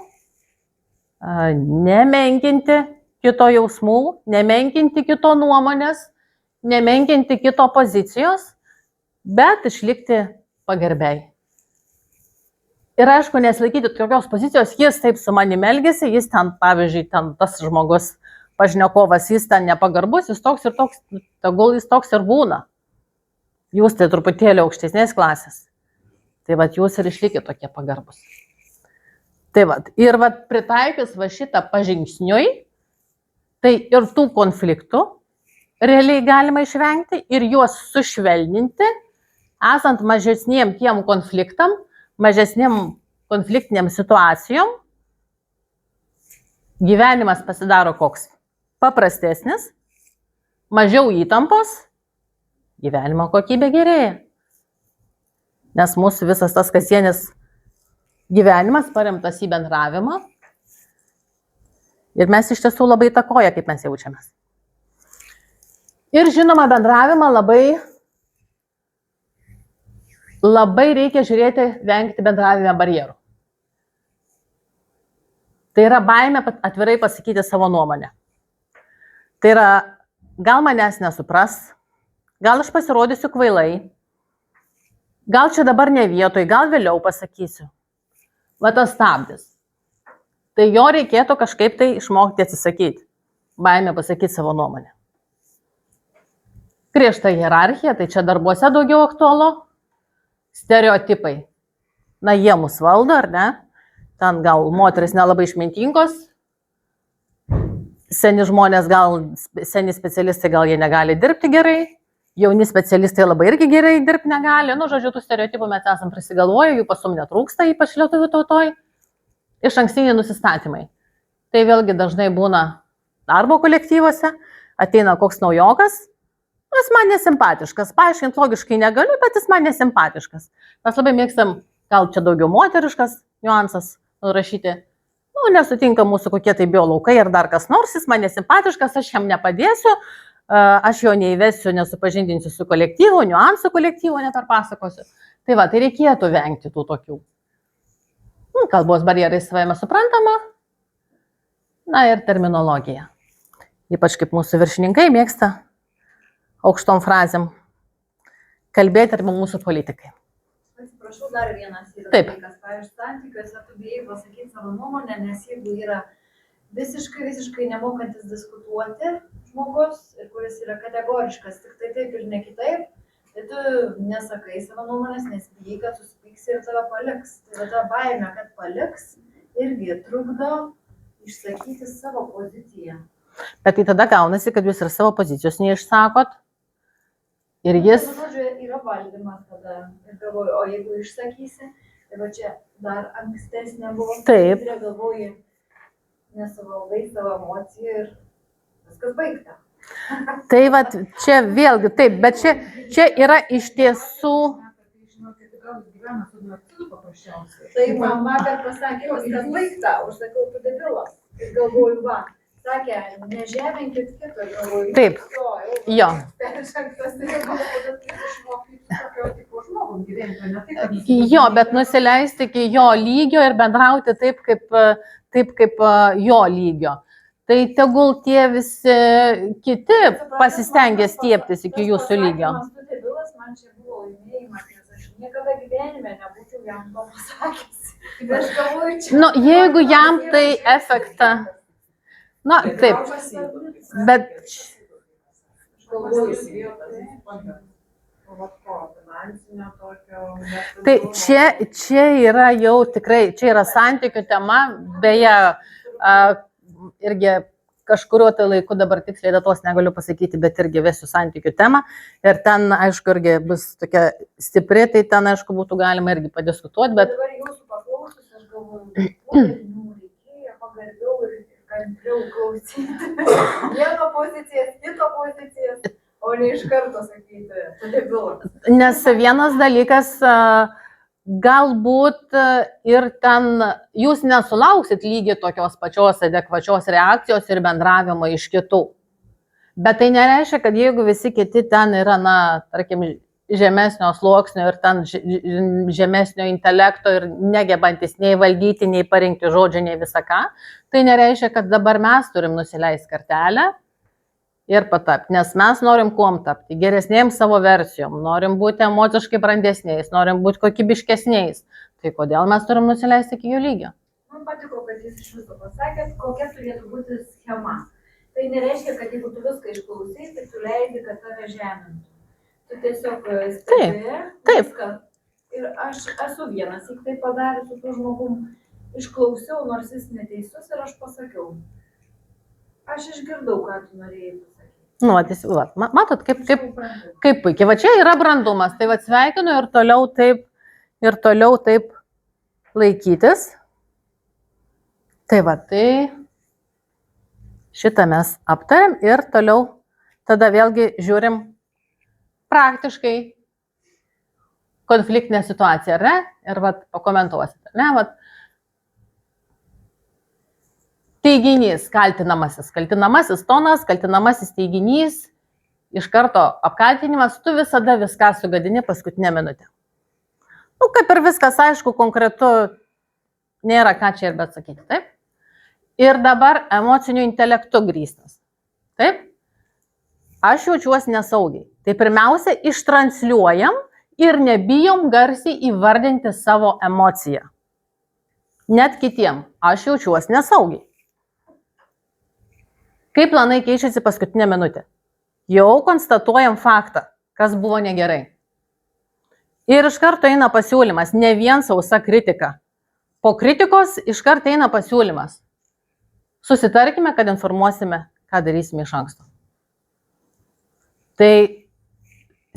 Speaker 1: nemenkinti kito jausmų, nemenkinti kito nuomonės, nemenkinti kito pozicijos, bet išlikti pagarbiai. Ir aišku, nesilaikyti tokios pozicijos, jis taip su manimi elgėsi, jis ten, pavyzdžiui, ten tas žmogus, pašnekovas, jis ten nepagarbus, jis toks ir toks, tegul jis toks ir būna. Jūs tai truputėlį aukštesnės klasės. Tai vat jūs ir išlikite tokie pagarbus. Tai vat, ir vat pritaikius va šitą pažingsniui, tai ir tų konfliktų realiai galima išvengti ir juos sušvelninti, esant mažesniem tiem konfliktam, mažesniem konfliktiniam situacijom, gyvenimas pasidaro koks paprastesnis, mažiau įtampos, gyvenimo kokybė gerėja. Nes mūsų visas tas kasdienis gyvenimas paremtas į bendravimą ir mes iš tiesų labai įtakoja, kaip mes jaučiamės. Ir žinoma, bendravimą labai reikia žiūrėti, vengti bendravime barjerų. Tai yra baimė atvirai pasakyti savo nuomonę. Tai yra, gal manęs nesupras, gal aš pasirodysiu kvailai, gal čia dabar ne vietoj, gal vėliau pasakysiu. Va tas stabdis. Tai jo reikėtų kažkaip tai išmokti atsisakyti. Baimė pasakyti savo nuomonę. Griežta hierarchija, tai čia darbuose daugiau aktualu. Stereotipai. Na, jie mus valdo, ar ne? Ten gal moteris nelabai išmintingos. Seni žmonės, seni specialistai, gal jie negali dirbti gerai. Jauni specialistai labai irgi gerai dirbti negali. Nu, žodžiu, tų stereotipų mes esam prisigalvoję, jų pasum netrūksta, ypač lietuvių tautoj. Iš ankstiniai nusistatymai. Tai vėlgi dažnai būna darbo kolektyvuose, ateina koks naujokas, jis man nesimpatiškas, paaiškinti logiškai negaliu, bet jis man nesimpatiškas. Mes labai mėgstam, gal čia daugiau moteriškas niuansas rašyti, nu, nesutinka mūsų kokie tai biolaukai ir dar kas nors, jis man nesimpatiškas, aš jam nepadėsiu, aš jo neįvesiu, nesupažindinsiu su kolektyvu, niuansų kolektyvu neperpasakosiu. Tai va, tai reikėtų vengti tų tokių. Kalbos barjerai savaime suprantama, na ir terminologija. Ypač kaip mūsų viršininkai mėgsta aukštom frazėm kalbėti arba mūsų politikai.
Speaker 3: Atsiprašau, dar vienas yra dalykas. Pavyzdžiui, santykiuose tu bijai pasakyti savo nuomonę, nes jeigu yra visiškai nemokantis diskutuoti žmogus, kuris yra kategoriškas, tik tai taip ir ne kitaip, tai tu nesakai savo nuomonės, nes bijai, kad susipyksi ir tave paliks. Tai ta baimė, kad paliks, irgi trukdo išsakyti savo poziciją.
Speaker 1: Bet tai tada gaunasi, kad jūs ir savo pozicijos neišsakot. Ir jis...
Speaker 3: Žodžiu, yra valdymas tada. Ir galvoju, o jeigu išsakysi, tai va čia dar ankstesnė buvo.
Speaker 1: Taip.
Speaker 3: Ir galvoju, nesuvaldai savo emocijų ir viskas baigta.
Speaker 1: Tai va, čia vėlgi, taip, bet čia yra iš tiesų...
Speaker 3: Tai mama, kad pasakė, viskas baigta, aš sakau, tu debilas. Ir galvoju, va, sakė, nežeminkit kito. Galvoju,
Speaker 1: Taip. Jo.
Speaker 3: Peržengtas ribas.
Speaker 5: Išmokyti tokio tipo žmogum gyventi, o ne tai, kad
Speaker 1: Jo, bet nusileisti iki jo lygio ir bendrauti taip, kaip jo lygio. Tai tegul tie visi kiti pasistengia stieptis iki jūsų lygio.
Speaker 3: Tas debilas man čia buvo laimėjimas, nes aš niekada gyvenime nebūčiau jam to pasakęs. Ir aš galvoju, čia...
Speaker 1: Nu, jeigu jam tai efektą. Na, taip. Bet tai čia yra jau tikrai, čia yra santykių tema, beje, irgi kažkurio tai laiku, dabar tiksliai datos negaliu pasakyti, bet irgi vesiu santykių temą. Ir ten, aišku, irgi bus tokia stipri, tai ten, aišku, būtų galima irgi padiskutuoti, bet...
Speaker 3: Dabar jūsų paklausus, aš galvoju, reikėjo pagarbiau ir kantriau klausyti. Vieno pozicijas, kito pozicijas, o ne iš karto sakyti, tu debilas.
Speaker 1: Nes vienas dalykas, galbūt ir ten jūs nesulauksit lygiai tokios pačios adekvačios reakcijos ir bendravimo iš kitų. Bet tai nereiškia, kad jeigu visi kiti ten yra, na, tarkim, žemesnio sluoksnio ir ten žemesnio intelekto ir negebantis nei valdyti, nei parinkti žodžių, nei visą ką, tai nereiškia, kad dabar mes turim nusileisti kartelę ir patapti, nes mes norim kuom tapti, geresnėm savo versijom, norim būti emociškai brandesniais, norim būti kokybiškesniais. Tai kodėl mes turim nusileisti iki jų lygio?
Speaker 3: Man patiko, kad jūs iš viso pasakėt, kokia turėtų būti schema. Tai nereiškia, kad jeigu tu viską išklausai, tai tu leidi, kad tave žemintų. Tu tiesiog stebi viską. Ir aš esu vienas, tik tai padarė su tuo žmogum, išklausiau, nors jis neteisus ir aš pasakiau. Aš išgirdau, ką tu norėjai pasakyti.
Speaker 1: Nu, matot, kaip puikiai. Va čia yra brandumas, tai va sveikinu ir toliau taip laikytis. Tai va, tai šitą mes aptarėm ir toliau tada vėlgi žiūrim praktiškai konfliktinę situaciją, ar ne? Ir va, pakomentuosit, ar ne? Va, teiginys, kaltinamasis tonas, kaltinamasis teiginys, iš karto apkaltinimas, tu visada viską sugadini paskutinę minutę. Nu, kaip ir viskas aišku, konkretu, nėra ką čia ir bet sakyti, taip? Ir dabar emociniu intelektu grįstas, taip? Aš jaučiuosi nesaugiai. Tai pirmiausia, ištransliuojam ir nebijom garsiai įvardinti savo emociją. Net kitiem, aš jaučiuosi nesaugiai. Kaip planai keičiasi paskutinę minutę? Jau konstatuojam faktą, kas buvo negerai. Ir iš karto eina pasiūlymas, ne vien sausa kritika. Po kritikos iš karto eina pasiūlymas. Susitarkime, kad informuosime, ką darysime iš anksto. Tai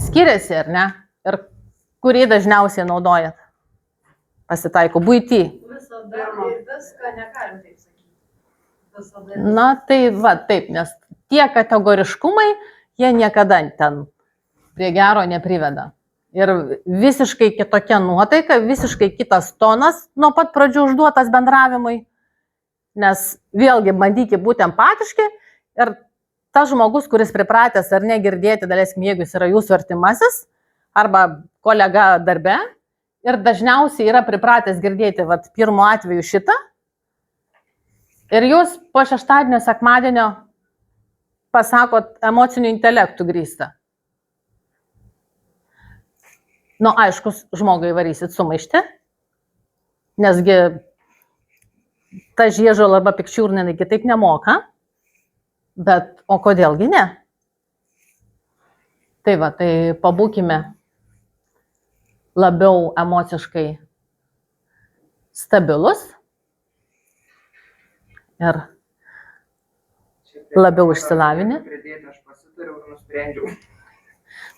Speaker 1: skiriasi, ar ne? Ir kurį dažniausiai naudojat? Pasitaiko buitį.
Speaker 3: Visada ir viską negalim taip sakyti. Visada.
Speaker 1: Na, tai va, taip, nes tie kategoriškumai, jie niekada ten prie gero nepriveda. Ir visiškai kitokia nuotaika, visiškai kitas tonas nuo pat pradžių užduotas bendravimui. Nes vėlgi bandykite būti empatiški ir tas žmogus, kuris pripratęs ar negirdėti, daleiskim, jeigu jis yra jūsų artimasis arba kolega darbe ir dažniausiai yra pripratęs girdėti vat, pirmo atveju šitą ir jūs po šeštadienio, sekmadienio pasakot emociniu intelektu grįstą. Nu, aišku, žmogui varysit sumaištį, nesgi ta žiežola arba pikčiurnė kitaip nemoka, bet o kodėlgi ne? Tai va, tai pabūkime labiau emociškai stabilus ir labiau išsilavinę.
Speaker 2: Aš pasitariau ir nusprendžiau.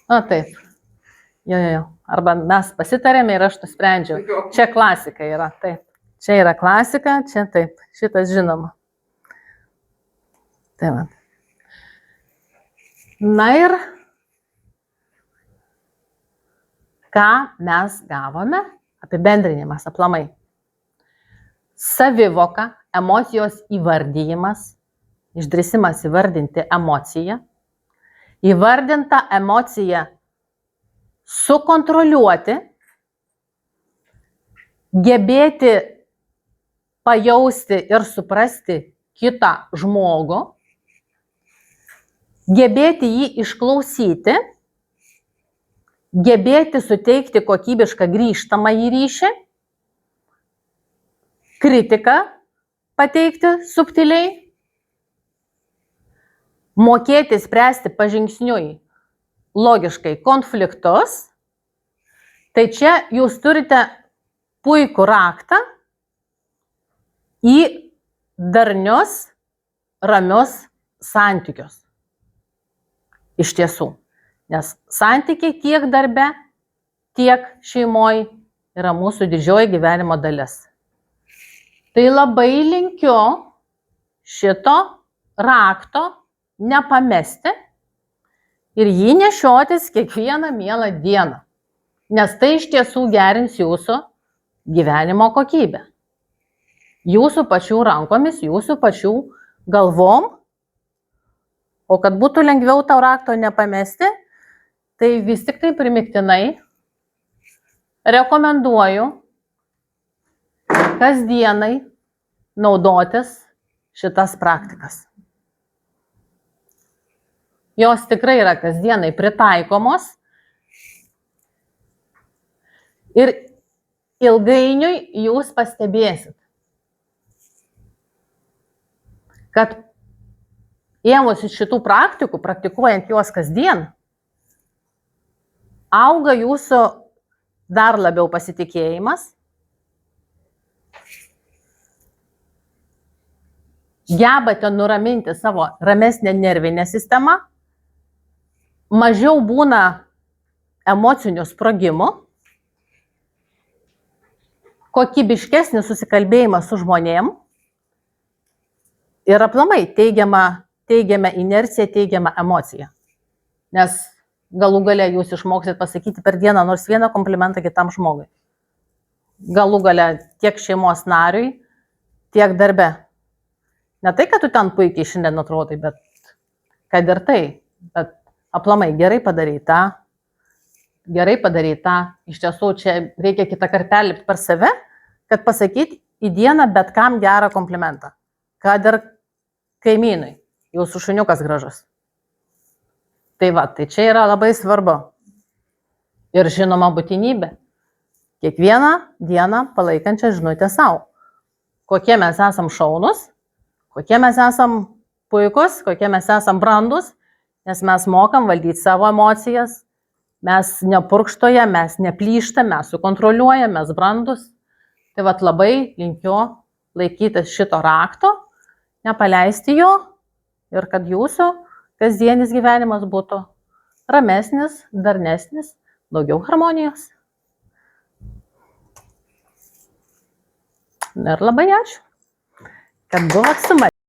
Speaker 1: Na taip. Jo. Arba mes pasitarėme ir aš nusprendžiau. Čia klasika yra, taip. Čia yra klasika, čia taip. Šitas žinoma. Tai va. Na ir ką mes gavome? Apibendrinimas aplamai. Savivoka, emocijos įvardijimas išdrįsimas įvardinti emociją, įvardintą emociją sukontroliuoti, gebėti pajausti ir suprasti kitą žmogų, gebėti jį išklausyti, gebėti suteikti kokybišką grįžtamąjį ryšį, kritiką pateikti subtiliai, mokėti spręsti pažingsniui logiškai konfliktus, tai čia jūs turite puikų raktą į darnius, ramius santykius. Iš tiesų. Nes santykiai tiek darbe, tiek šeimoje yra mūsų didžioji gyvenimo dalis. Tai labai linkiu šito rakto nepamesti ir jį nešiotis kiekvieną mielą dieną. Nes tai iš tiesų gerins jūsų gyvenimo kokybę. Jūsų pačių rankomis, jūsų pačių galvom. O kad būtų lengviau tau rakto nepamesti, tai vis tik tai primiktinai rekomenduoju kasdienai naudotis šitas praktikas. Jos tikrai yra kasdienai pritaikomos ir ilgainiui jūs pastebėsit, kad ėmusis šitų praktikų, praktikuojant juos kasdien, auga jūsų dar labiau pasitikėjimas, gebate nuraminti savo ramesnę nervinę sistemą, mažiau būna emocinių sprogimų, kokybiškesnis susikalbėjimas su žmonėm ir aplamai teigiama inercija, teigiama emocija. Nes galų gale jūs išmoksit pasakyti per dieną nors vieną komplimentą kitam žmogui. Galų gale tiek šeimos nariui, tiek darbe. Ne tai, kad tu ten puikiai šiandien atrodai, bet kad ir tai. Bet aplamai gerai padaryta. Iš tiesų, čia reikia kitą kartelį per save, kad pasakyti į dieną bet kam gerą komplimentą. Kad ir kaimynui. Jūsų šuniukas gražus. Tai va, tai čia yra labai svarbu. Ir žinoma būtinybė. Kiekvieną dieną palaikančią žinutę savo. Kokie mes esam šaunus, kokie mes esam puikus, kokie mes esam brandus, nes mes mokam valdyti savo emocijas, mes nepurkštojam, mes neplyštam, mes sukontroliuojam, mes brandus. Tai va, labai linkiu laikytis šito rakto, nepaleisti jo ir kad jūsų kasdienis gyvenimas būtų ramesnis, darnesnis, daugiau harmonijos. Ir labai ačiū, kad buvot su manimi.